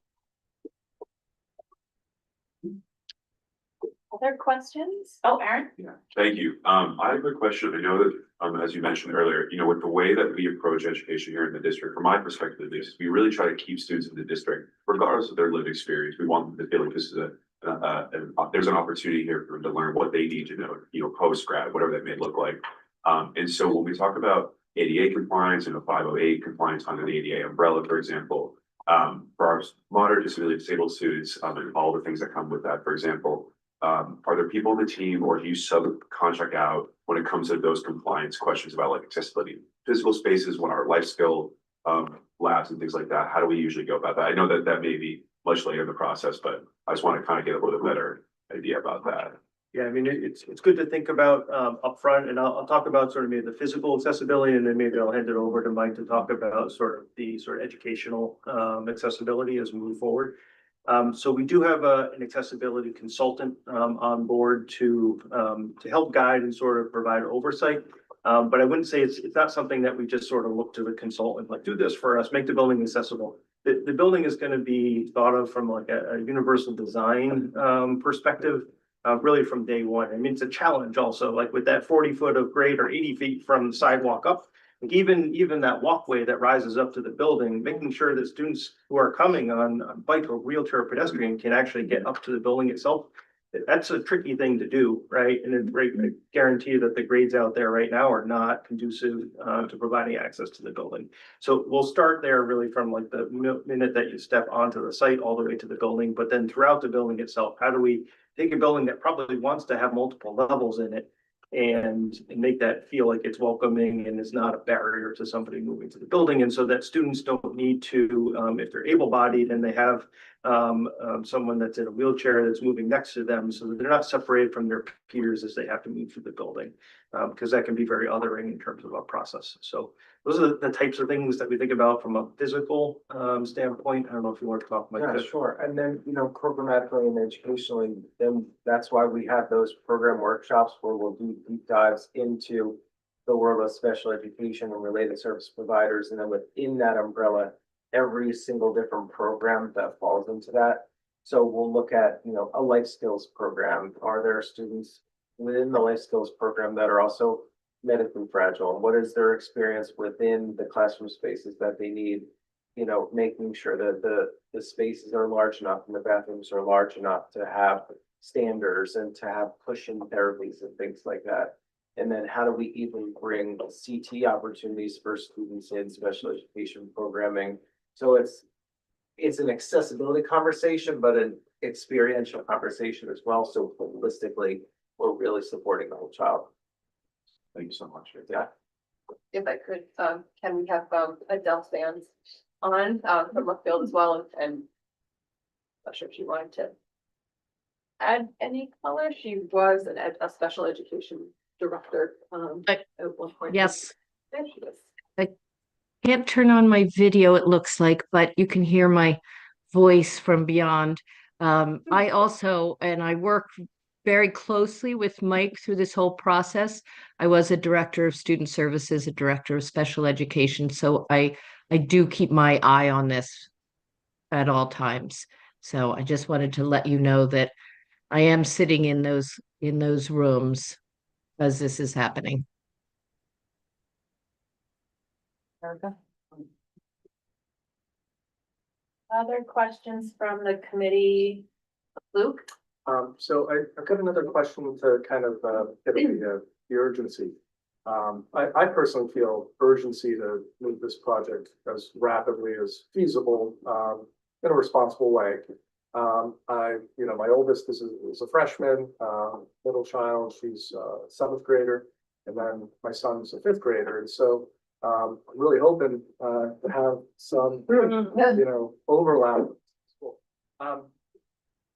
Other questions? Oh, Aaron? Yeah, thank you. I have a quick question. I know that, as you mentioned earlier, you know, with the way that we approach education here in the district, from my perspective at least, we really try to keep students in the district, regardless of their lived experience. We want them to feel like this is there's an opportunity here for them to learn what they need to know, you know, post-grad, whatever that may look like. And so when we talk about ADA compliance and a 508 compliance under the ADA umbrella, for example, for our moderate disability disabled students, and all the things that come with that, for example, are there people on the team or do you subcontract out when it comes to those compliance questions about like accessibility, physical spaces, what are life skill labs and things like that? How do we usually go about that? I know that that may be much later in the process, but I just want to kind of get a little bit better idea about that. Yeah, I mean, it's good to think about upfront, and I'll talk about sort of maybe the physical accessibility, and then maybe I'll hand it over to Mike to talk about sort of the educational accessibility as we move forward. So we do have an accessibility consultant on board to help guide and sort of provide oversight. But I wouldn't say it's not something that we just sort of look to the consultant, like, do this for us, make the building accessible. The building is going to be thought of from like a universal design perspective, really from day one. I mean, it's a challenge also, like with that 40 foot of grade or 80 feet from the sidewalk up. Like even that walkway that rises up to the building, making sure that students who are coming on bike or wheelchair or pedestrian can actually get up to the building itself. That's a tricky thing to do, right? And I guarantee that the grades out there right now are not conducive to providing access to the building. So we'll start there really from like the minute that you step onto the site all the way to the building, but then throughout the building itself, how do we take a building that probably wants to have multiple levels in it and make that feel like it's welcoming and is not a barrier to somebody moving to the building. And so that students don't need to, if they're able-bodied and they have someone that's in a wheelchair that's moving next to them, so that they're not separated from their peers as they have to move through the building, because that can be very othering in terms of our process. So those are the types of things that we think about from a physical standpoint. I don't know if you want to talk about Yeah, that. sure. And then, you know, programmatically and educationally, then that's why we have those program workshops where we'll do deep dives into the world of special education and related service providers. And then within that umbrella, every single different program that falls into that. So we'll look at, you know, a life skills program. Are there students within the life skills program that are also medically fragile? What is their experience within the classroom spaces that they need? You know, making sure that the spaces are large enough and the bathrooms are large enough to have standards and to have push-in therapies and things like that. And then how do we even bring CT opportunities for students in special education programming? So it's an accessibility conversation, but an experiential conversation as well. So holistically, we're really supporting the whole child. Thank you so much. Yeah. If I could, can we have Adele fans on from left field as well? And not sure if she wanted to add any color. She was a special education director at one point. Yes. There she is. I can't turn on my video, it looks like, but you can hear my voice from beyond. I also, and I work very closely with Mike through this whole process. I was a director of student services, a director of special education. So I do keep my eye on this at all times. So I just wanted to let you know that I am sitting in those rooms as this is happening. Erica? Other questions from the committee? Luke? So I've got another question to kind of get at the urgency. I personally feel urgency to move this project as rapidly as feasible in a responsible way. You know, my oldest is a freshman, middle child, she's a 7th grader, and then my son's a 5th grader. And so I'm really hoping to have some, you know, overlap.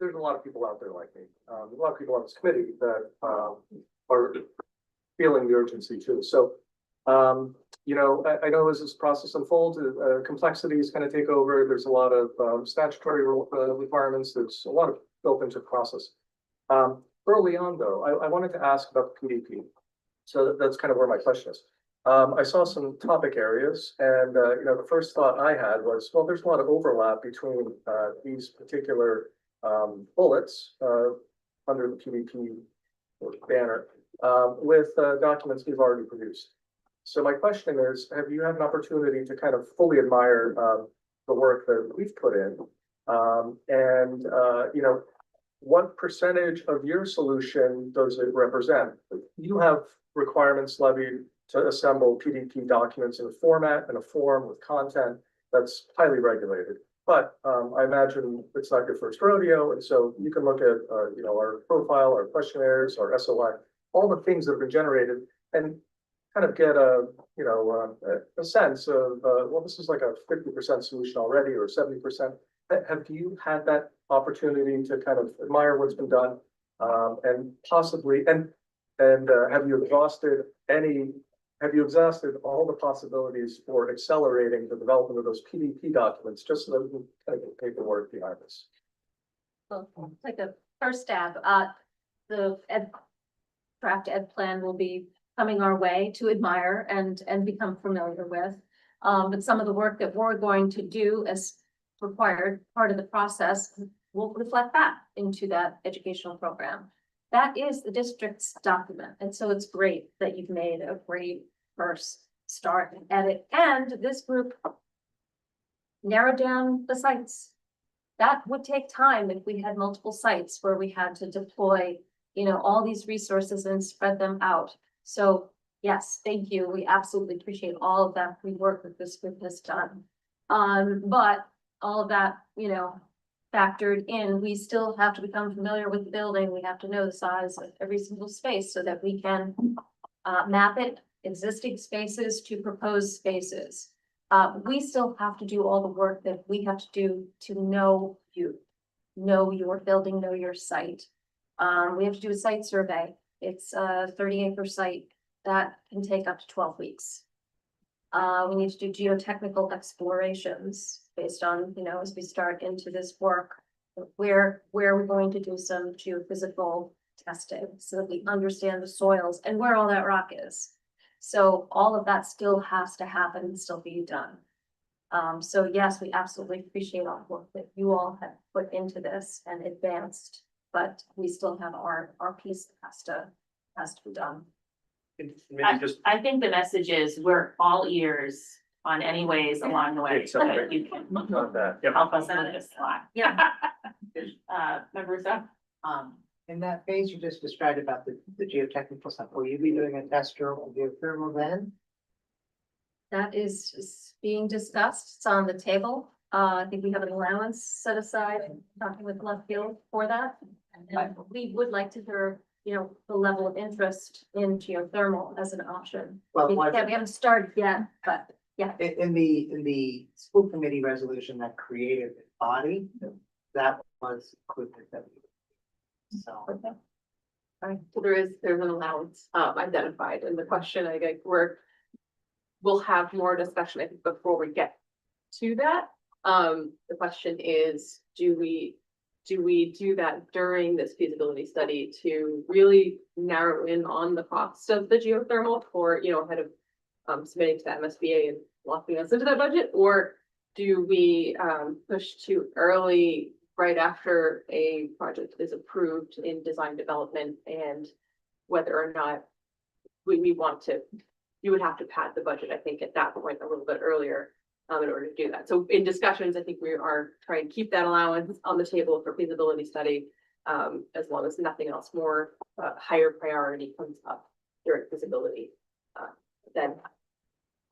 There's a lot of people out there like me. There's a lot of people on this committee that are feeling the urgency too. So, you know, I know as this process unfolds, complexities kind of take over. There's a lot of statutory requirements. There's a lot of built into the process. But early on though, I wanted to ask about the PDP. So that's kind of where my question is. I saw some topic areas and, you know, the first thought I had was, well, there's a lot of overlap between, these particular, bullets, under the PDP banner, with, documents we've already produced. So my question is, have you had an opportunity to kind of fully admire, the work that we've put in? You know, what percentage of your solution does it represent? You have requirements levied to assemble PDP documents in a format and a form with content that's highly regulated. But I imagine it's not your first rodeo, and so you can look at you know, our profile, our questionnaires, our SOI, all the things that have been generated, and kind of get a you know a sense of well, this is like a 50% solution already or 70%. Have you had that opportunity to kind of admire what's been done, and possibly and have you exhausted any? Have you exhausted all the possibilities for accelerating the development of those PDP documents, just so that we can kind of get paperwork behind this? Well, take a first stab. The draft ed plan will be coming our way to admire and become familiar with. But some of the work that we're going to do as required part of the process will reflect that into that educational program. That is the district's document. And so it's great that you've made a great first start and edit. And this group narrowed down the sites. That would take time if we had multiple sites where we had to deploy, you know, all these resources and spread them out. So yes, thank you. We absolutely appreciate all of that free work that this group has done. But all of that, you know, factored in, we still have to become familiar with the building. We have to know the size of every single space so that we can map it, existing spaces to proposed spaces. We still have to do all the work that we have to do to know you, know your building, know your site. We have to do a site survey. It's a 30-acre site that can take up to 12 weeks. We need to do geotechnical explorations based on, you know, as we start into this work, where we're going to do some geophysical testing so that we understand the soils and where all that rock is. So all of that still has to happen and still be done. So yes, we absolutely appreciate all the work that you all have put into this and advanced, but we still have our piece that has to be done. I think the message is we're all ears on any ways along the way so that you can help us in this slot. Yeah. Member Zach? In that phase you just described about the geotechnical stuff, will you be doing a test drill of geothermal then? That is being discussed. It's on the table. I think we have an allowance set aside, talking with left field for that. And we would like to hear, you know, the level of interest in geothermal as an option. Well, We haven't started yet, but yeah. In the school committee resolution that created the body, that was included. So. Okay. Right, so there's an allowance identified, and the question I think we'll have more discussion, I think, before we get to that. The question is, do we do that during this feasibility study to really narrow in on the cost of the geothermal for, you know, ahead of submitting to the MSBA and locking us into that budget? Or do we push too early right after a project is approved in design development, and whether or not we want to, you would have to pad the budget, I think, at that point a little bit earlier in order to do that. So in discussions, I think we are trying to keep that allowance on the table for feasibility study, as long as nothing else more higher priority comes up during feasibility. Then,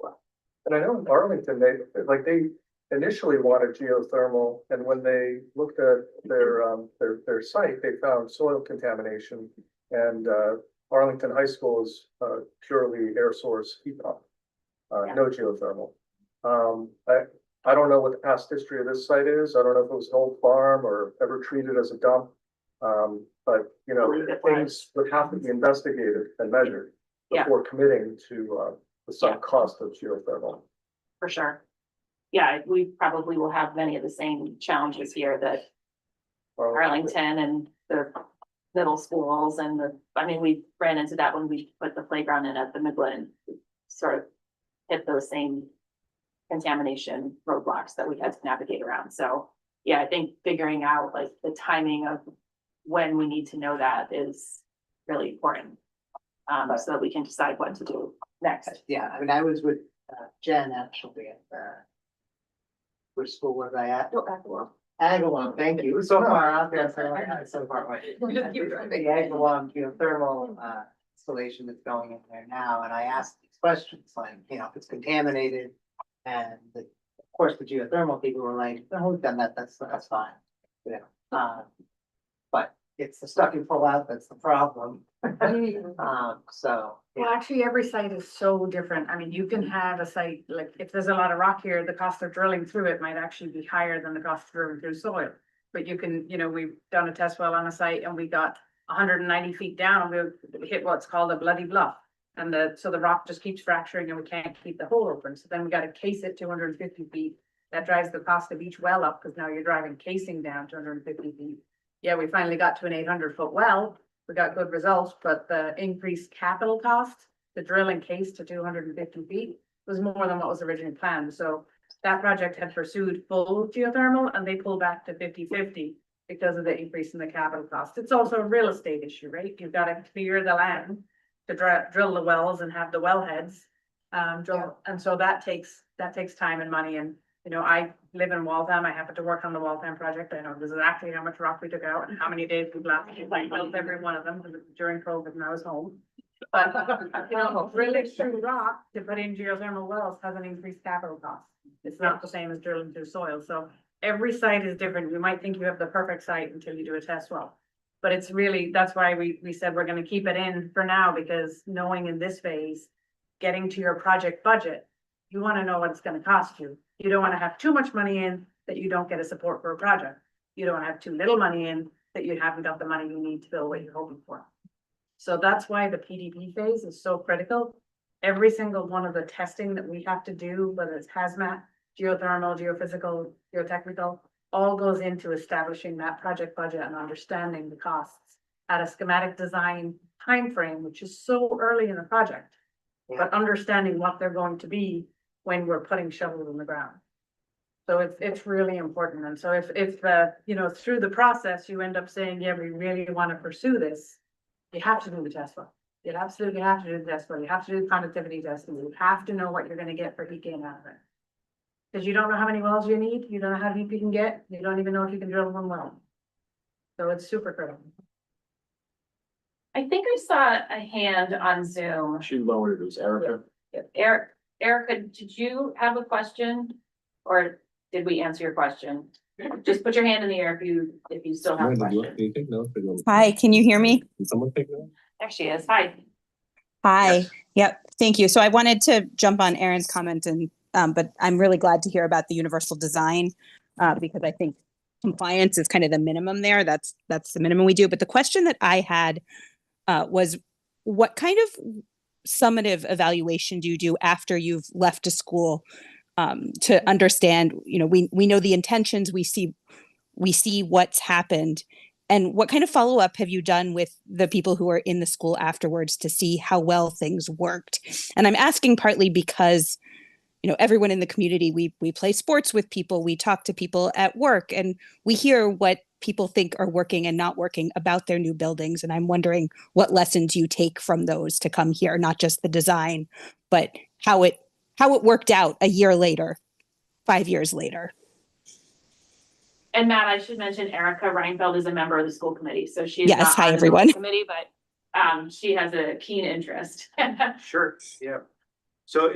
well. And I know in Arlington, they initially wanted geothermal, and when they looked at their site, they found soil contamination, and Arlington High School is purely air source heat pump, no geothermal. I don't know what the past history of this site is. I don't know if it was an old farm or ever treated as a dump. But you know, things would have to be investigated and measured before committing to the sunk cost of geothermal. For sure. Yeah, we probably will have many of the same challenges here that Arlington and the middle schools and we ran into that when we put the playground in at the Midland. Sort of hit those same contamination roadblocks that we had to navigate around. So yeah, I think figuring out like the timing of when we need to know that is really important. So that we can decide what to do next. Yeah, I mean, I was with Jen actually at which school was I at? Agawam, thank you. It was so far out there, so far away. The Agawam geothermal installation that's going in there now, and I asked these questions like, you know, if it's contaminated, and of course the geothermal people were like, "No, we've done that. That's fine." You know, but it's the stuff you pull out that's the problem. So. Well, actually, every site is so different. I mean, you can have a site, like, if there's a lot of rock here, the cost of drilling through it might actually be higher than the cost of drilling through soil. But you can, you know, we've done a test well on a site and we got 190 feet down and we hit what's called a bloody bluff. And so the rock just keeps fracturing and we can't keep the hole open. So then we got to case it 250 feet. That drives the cost of each well up because now you're driving casing down 250 feet. Yeah, we finally got to an 800-foot well. We got good results, but the increased capital cost to drill and case to 250 feet was more than what was originally planned. So that project had pursued full geothermal and they pulled back to 50-50 because of the increase in the capital cost. It's also a real estate issue, right? You've got to clear the land to drill the wells and have the wellheads drill. And so that takes time and money. And you know, I live in Waltham. I happen to work on the Waltham project. I know exactly how much rock we took out and how many days we blasted. I built every one of them during COVID when I was home. But you know, drilling through rock to put in geothermal wells has an increased capital cost. It's not the same as drilling through soil. So every site is different. You might think you have the perfect site until you do a test well. But it's really, that's why we said we're going to keep it in for now, because knowing in this phase, getting to your project budget, you want to know what it's going to cost you. You don't want to have too much money in that you don't get a support for a project. You don't want to have too little money in that you haven't got the money you need to build what you're hoping for. So that's why the PDP phase is so critical. Every single one of the testing that we have to do, whether it's hazmat, geothermal, geophysical, geotechnical, all goes into establishing that project budget and understanding the costs at a schematic design timeframe, which is so early in the project, but understanding what they're going to be when we're putting shovels in the ground. So it's really important. And so if you know, through the process, you end up saying, yeah, we really want to pursue this, you have to do the test well. You absolutely have to do the test well. You have to do the conductivity testing. You have to know what you're going to get for heat gain out of it. Because you don't know how many wells you need. You don't know how deep you can get. You don't even know if you can drill one well. So it's super critical. I think I saw a hand on Zoom. She lowered it. It was Erica. Erica, did you have a question? Or did we answer your question? Just put your hand in the air if you still have a question. Hi, can you hear me? Did someone take that? There she is. Hi. Hi. Yes. Yep. Thank you. So I wanted to jump on Aaron's comment and but I'm really glad to hear about the universal design because I think compliance is kind of the minimum there. That's the minimum we do. But the question that I had was what kind of summative evaluation do you do after you've left a school to understand, you know, we know the intentions, we see what's happened, and what kind of follow-up have you done with the people who are in the school afterwards to see how well things worked? And I'm asking partly because, you know, everyone in the community, we play sports with people, we talk to people at work, and we hear what people think are working and not working about their new buildings. And I'm wondering what lessons you take from those to come here, not just the design, but how it worked out a year later, 5 years later. And Matt, I should mention Erica Reinfeld is a member of the school committee. So she's Yes, not hi, on the everyone. school committee, but she has a keen interest. Sure, yeah. So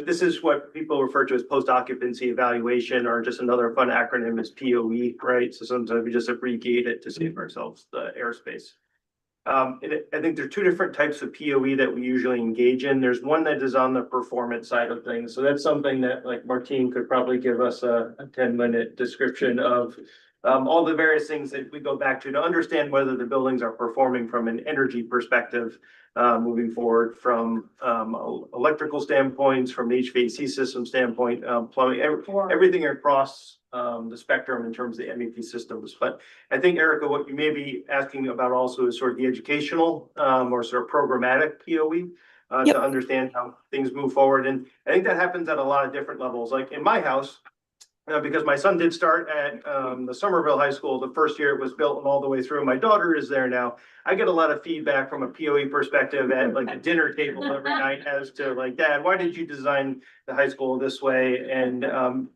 this is what people refer to as post-occupancy evaluation, or just another fun acronym is POE, right? So sometimes we just abbreviate it to save ourselves the airspace. And I think there are two different types of POE that we usually engage in. There's one that is on the performance side of things. So that's something that like Martine could probably give us a 10-minute description of all the various things that we go back to understand whether the buildings are performing from an energy perspective, moving forward from electrical standpoints, from HVAC system standpoint, plumbing, everything across the spectrum in terms of the MEP systems. But I think, Erica, what you may be asking about also is sort of the educational or sort of programmatic POE. To understand how things move forward. And I think that happens at a lot of different levels. Like in my house, because my son did start at the Somerville High School the first year it was built and all the way through. My daughter is there now. I get a lot of feedback from a POE perspective at like a dinner table every night as to like, Dad, why did you design the high school this way, and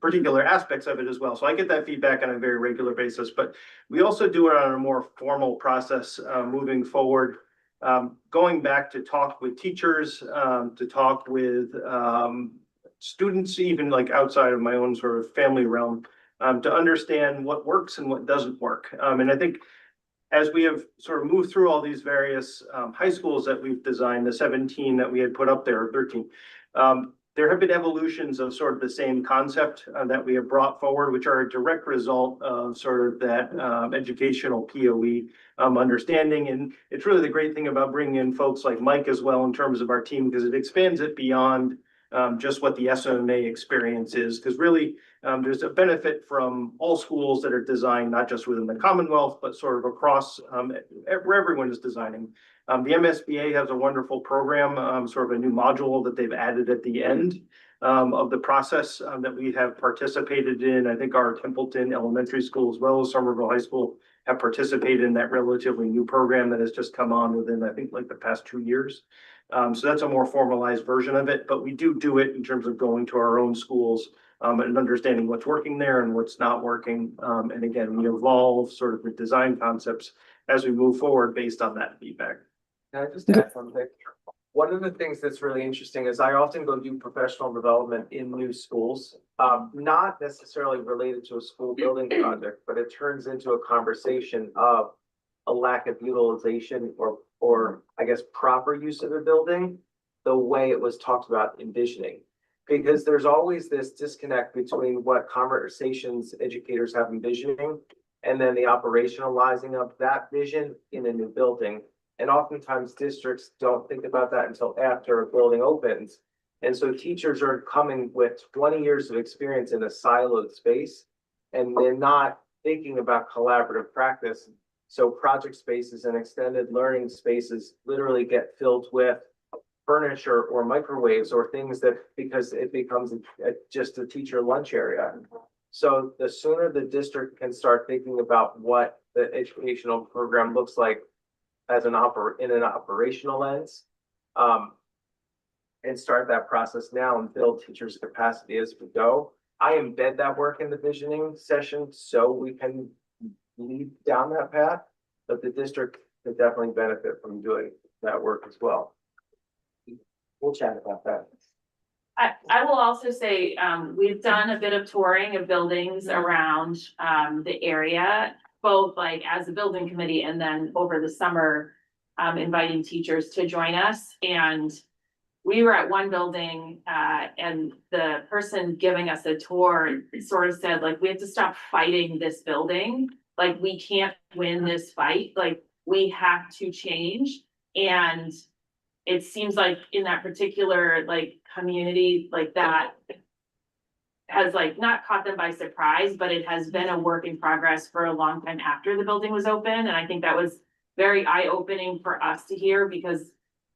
particular aspects of it as well. So I get that feedback on a very regular basis, but we also do it on a more formal process moving forward. Going back to talk with teachers, to talk with students, even like outside of my own sort of family realm, to understand what works and what doesn't work. And I think as we have sort of moved through all these various high schools that we've designed, the 17 that we had put up there, or 13, there have been evolutions of sort of the same concept that we have brought forward, which are a direct result of sort of that educational POE understanding. And it's really the great thing about bringing in folks like Mike as well in terms of our team, because it expands it beyond just what the SMA experience is. Because really, there's a benefit from all schools that are designed, not just within the Commonwealth, but sort of across where everyone is designing. The MSBA has a wonderful program, sort of a new module that they've added at the end of the process that we have participated in. I think our Templeton Elementary School as well as Somerville High School have participated in that relatively new program that has just come on within, I think, like the past 2 years. So that's a more formalized version of it, but we do it in terms of going to our own schools and understanding what's working there and what's not working. And again, we evolve sort of the design concepts as we move forward based on that feedback. Can I just add something? One of the things that's really interesting is I often go do professional development in new schools, not necessarily related to a school building project, but it turns into a conversation of a lack of utilization or I guess proper use of a building, the way it was talked about envisioning. Because there's always this disconnect between what conversations educators have envisioning and then the operationalizing of that vision in a new building. And oftentimes districts don't think about that until after a building opens. And so teachers are coming with 20 years of experience in a siloed space, and they're not thinking about collaborative practice. So project spaces and extended learning spaces literally get filled with furniture or microwaves or things that, because it becomes just a teacher lunch area. So the sooner the district can start thinking about what the educational program looks like as in an operational lens, and start that process now and build teachers' capacity as we go. I embed that work in the visioning session so we can lead down that path, but the district could definitely benefit from doing that work as well. We'll chat about that. I will also say, we've done a bit of touring of buildings around the area, both like as a building committee and then over the summer, inviting teachers to join us. And we were at one building and the person giving us a tour sort of said, like, we have to stop fighting this building. Like, we can't win this fight. Like, we have to change. And it seems like in that particular like community, like that has like not caught them by surprise, but it has been a work in progress for a long time after the building was open. And I think that was very eye-opening for us to hear, because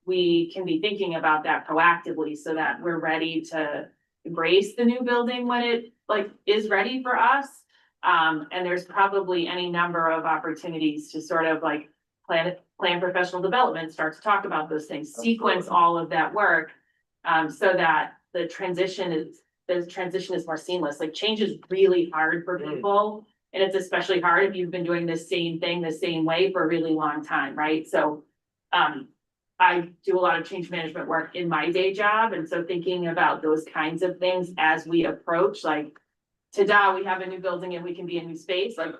we can be thinking about that proactively so that we're ready to embrace the new building when it like is ready for us. And there's probably any number of opportunities to sort of like plan professional development, start to talk about those things, sequence all of that work, so that the transition is more seamless. Like, change is really hard for people. And it's especially hard if you've been doing the same thing the same way for a really long time, right? So I do a lot of change management work in my day job. And so thinking about those kinds of things as we approach, like, ta-da, we have a new building and we can be in a new space, like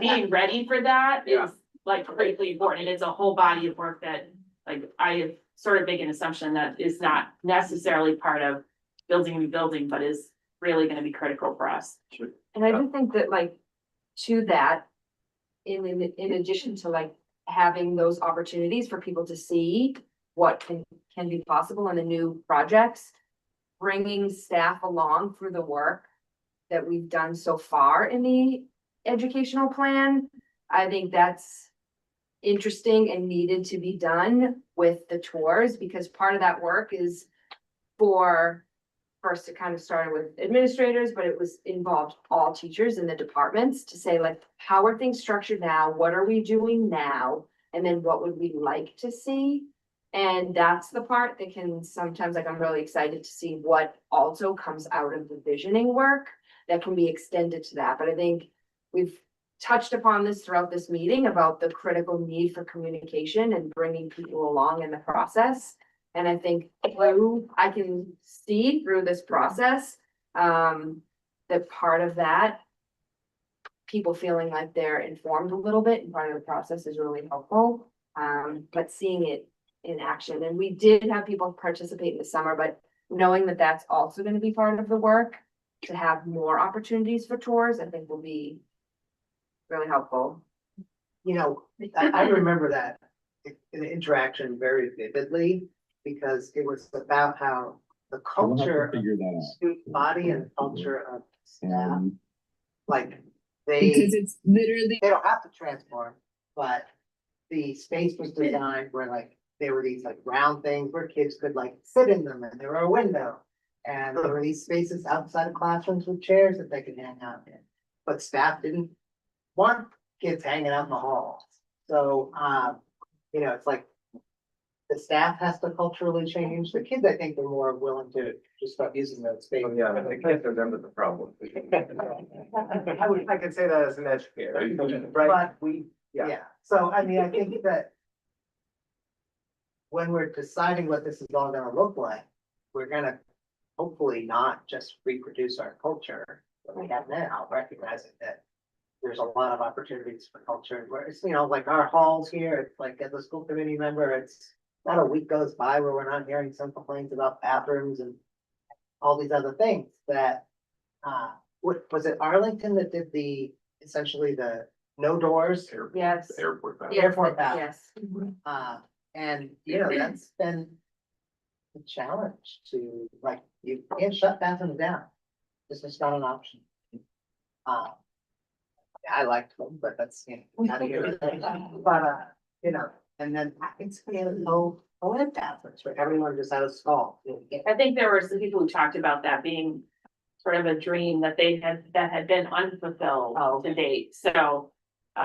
being ready for that is like critically important. And it's a whole body of work that like I sort of make an assumption that is not necessarily part of building a new building, but is really going to be critical for us. And I do think that like to that, in addition to like having those opportunities for people to see what can be possible in the new projects, bringing staff along through the work that we've done so far in the educational plan. I think that's interesting and needed to be done with the tours, because part of that work is for first, it kind of started with administrators, but it was involved all teachers in the departments to say, like, how are things structured now? What are we doing now? And then what would we like to see? And that's the part that can sometimes, like, I'm really excited to see what also comes out of the visioning work that can be extended to that. But I think we've touched upon this throughout this meeting about the critical need for communication and bringing people along in the process. And I think I can see through this process, that part of that, people feeling like they're informed a little bit and part of the process is really helpful. But seeing it in action, and we did have people participate in the summer, but knowing that that's also going to be part of the work to have more opportunities for tours, I think will be really helpful. You know, I remember that interaction very vividly, because it was about how the culture of the student body and the culture of staff, like they don't have to transform, but the space was designed where like there were these like round things where kids could like sit in them, and there were a window, and there were these spaces outside of classrooms with chairs that they could hang out in. But staff didn't want kids hanging out in the halls. So you know, it's like the staff has to culturally change. The kids, I think, are more willing to just start using those spaces. Yeah, I can't remember the problem. I could say that as an educator, right? But yeah, so I mean, I think that when we're deciding what this is all gonna look like, we're gonna hopefully not just reproduce our culture that we have now, recognizing that there's a lot of opportunities for culture, where it's, you know, like our halls here, it's like as a school committee member, it's not a week goes by where we're not hearing some complaints about bathrooms and all these other things that, what, was it Arlington that did essentially the no doors? Yes. Airport. The airport bath. Yes. And, you know, that's been a challenge to, like, you can't shut bathrooms down. This is not an option. I liked them, but that's, you know, not a good thing. But, you know, and then it's no bathrooms where everyone just had a stall. I think there were some people who talked about that being sort of a dream that that had been unfulfilled to date. So,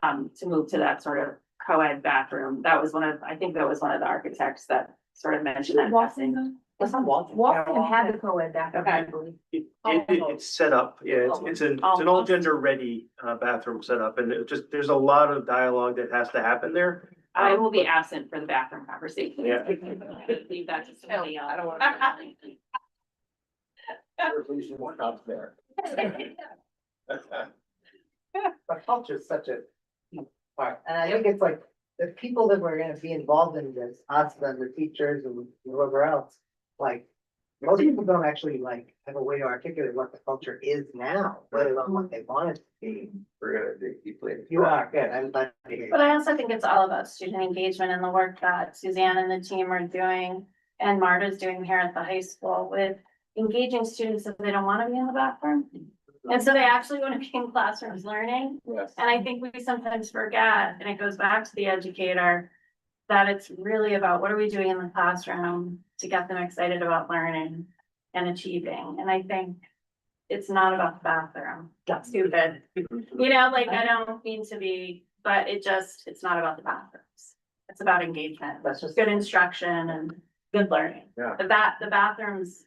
to move to that sort of co-ed bathroom, I think that was one of the architects that sort of mentioned that. Walton had the co-ed bathroom, I believe. It's set up, yeah, it's an all gender ready bathroom setup, and there's a lot of dialogue that has to happen there. I will be absent for the bathroom conversation. Yeah. Leave that to somebody else. I don't want to. More jobs there. But culture is such a key part, and I think it's like the people that were gonna be involved in this, us, and the teachers and whoever else, like. Most people don't actually like have a way to articulate what the culture is now, let alone what they want it to be. We're gonna dig deeply. You are, good, I'm glad to hear. But I also think it's all about student engagement and the work that Suzanne and the team are doing and Marta's doing here at the high school with engaging students if they don't want to be in the bathroom. And so they actually want to be in classrooms learning. Yes. And I think we sometimes forget, and it goes back to the educator, that it's really about what are we doing in the classroom to get them excited about learning and achieving. And I think it's not about the bathroom. That's stupid. You know, like, I don't mean to be, but it's not about the bathrooms. It's about engagement. That's just good instruction and good learning. Yeah. The bathrooms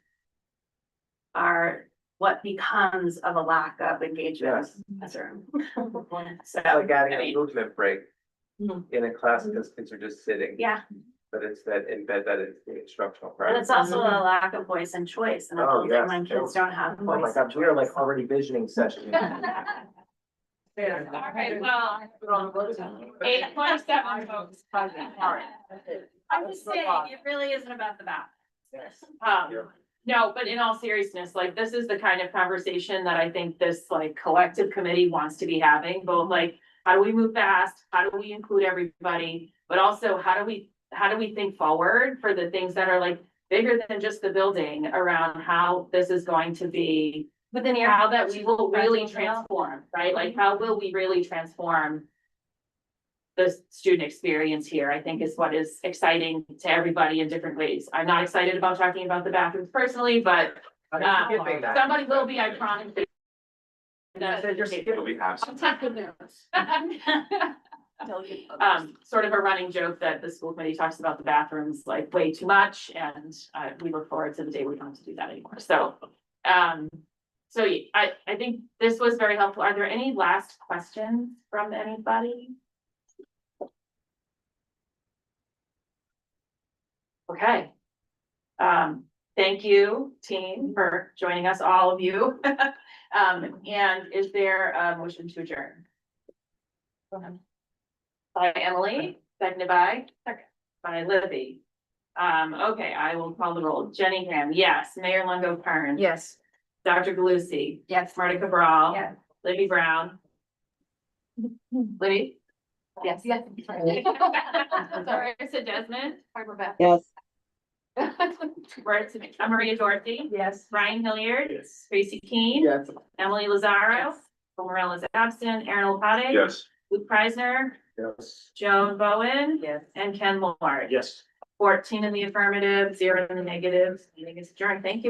are what becomes of a lack of engagement in the classroom. So, It's like adding I a mean, movement break Mhm. in a class because kids are just sitting. yeah, But it's that embed that into the instructional and practice. it's also a lack of voice and choice in a Oh, building yes. when kids don't have Oh my voice. God, we are like already visioning session. Okay, well, 8:27 folks. I'm just saying, it really isn't about the bathrooms. No, but in all seriousness, like, this is the kind of conversation that I think this like collective committee wants to be having, both like, how do we move fast? How do we include everybody? But also, how do we think forward for the things that are like bigger than just the building around how this is going to be, Within how that we will really transform, right? Like, how will we really transform the student experience here, I think is what is exciting to everybody in different ways. I'm not excited about talking about the bathrooms personally, but somebody will be, I promise. It'll be absolutely. Sort of a running joke that the school committee talks about the bathrooms like way too much, and we look forward to the day we don't have to do that anymore. So, I think this was very helpful. Are there any last questions from anybody? Okay. Thank you, team, for joining us, all of you. And is there a motion to adjourn? By Emily, seconded by Libby. Okay, I will call the roll. Jenny Graham, yes. Mayor Longo Kern. Yes. Dr. Galusi. Yes. Marta Cabral. Yes. Libby Brown. Libby? Yes. Yes. Sorry, I said Desmond. Yes. I'm Maria Dorothy. Yes. Brian Hilliard. Yes. Tracy Keane. Yes. Emily Lazaro. Bill Morel is absent. Aaron Lopate. Yes. Luke Preisner. Yes. Joan Bowen. Yes. And Ken Moore. Yes. 14 in the affirmative, 0 in the negative. Meeting is adjourned. Thank you.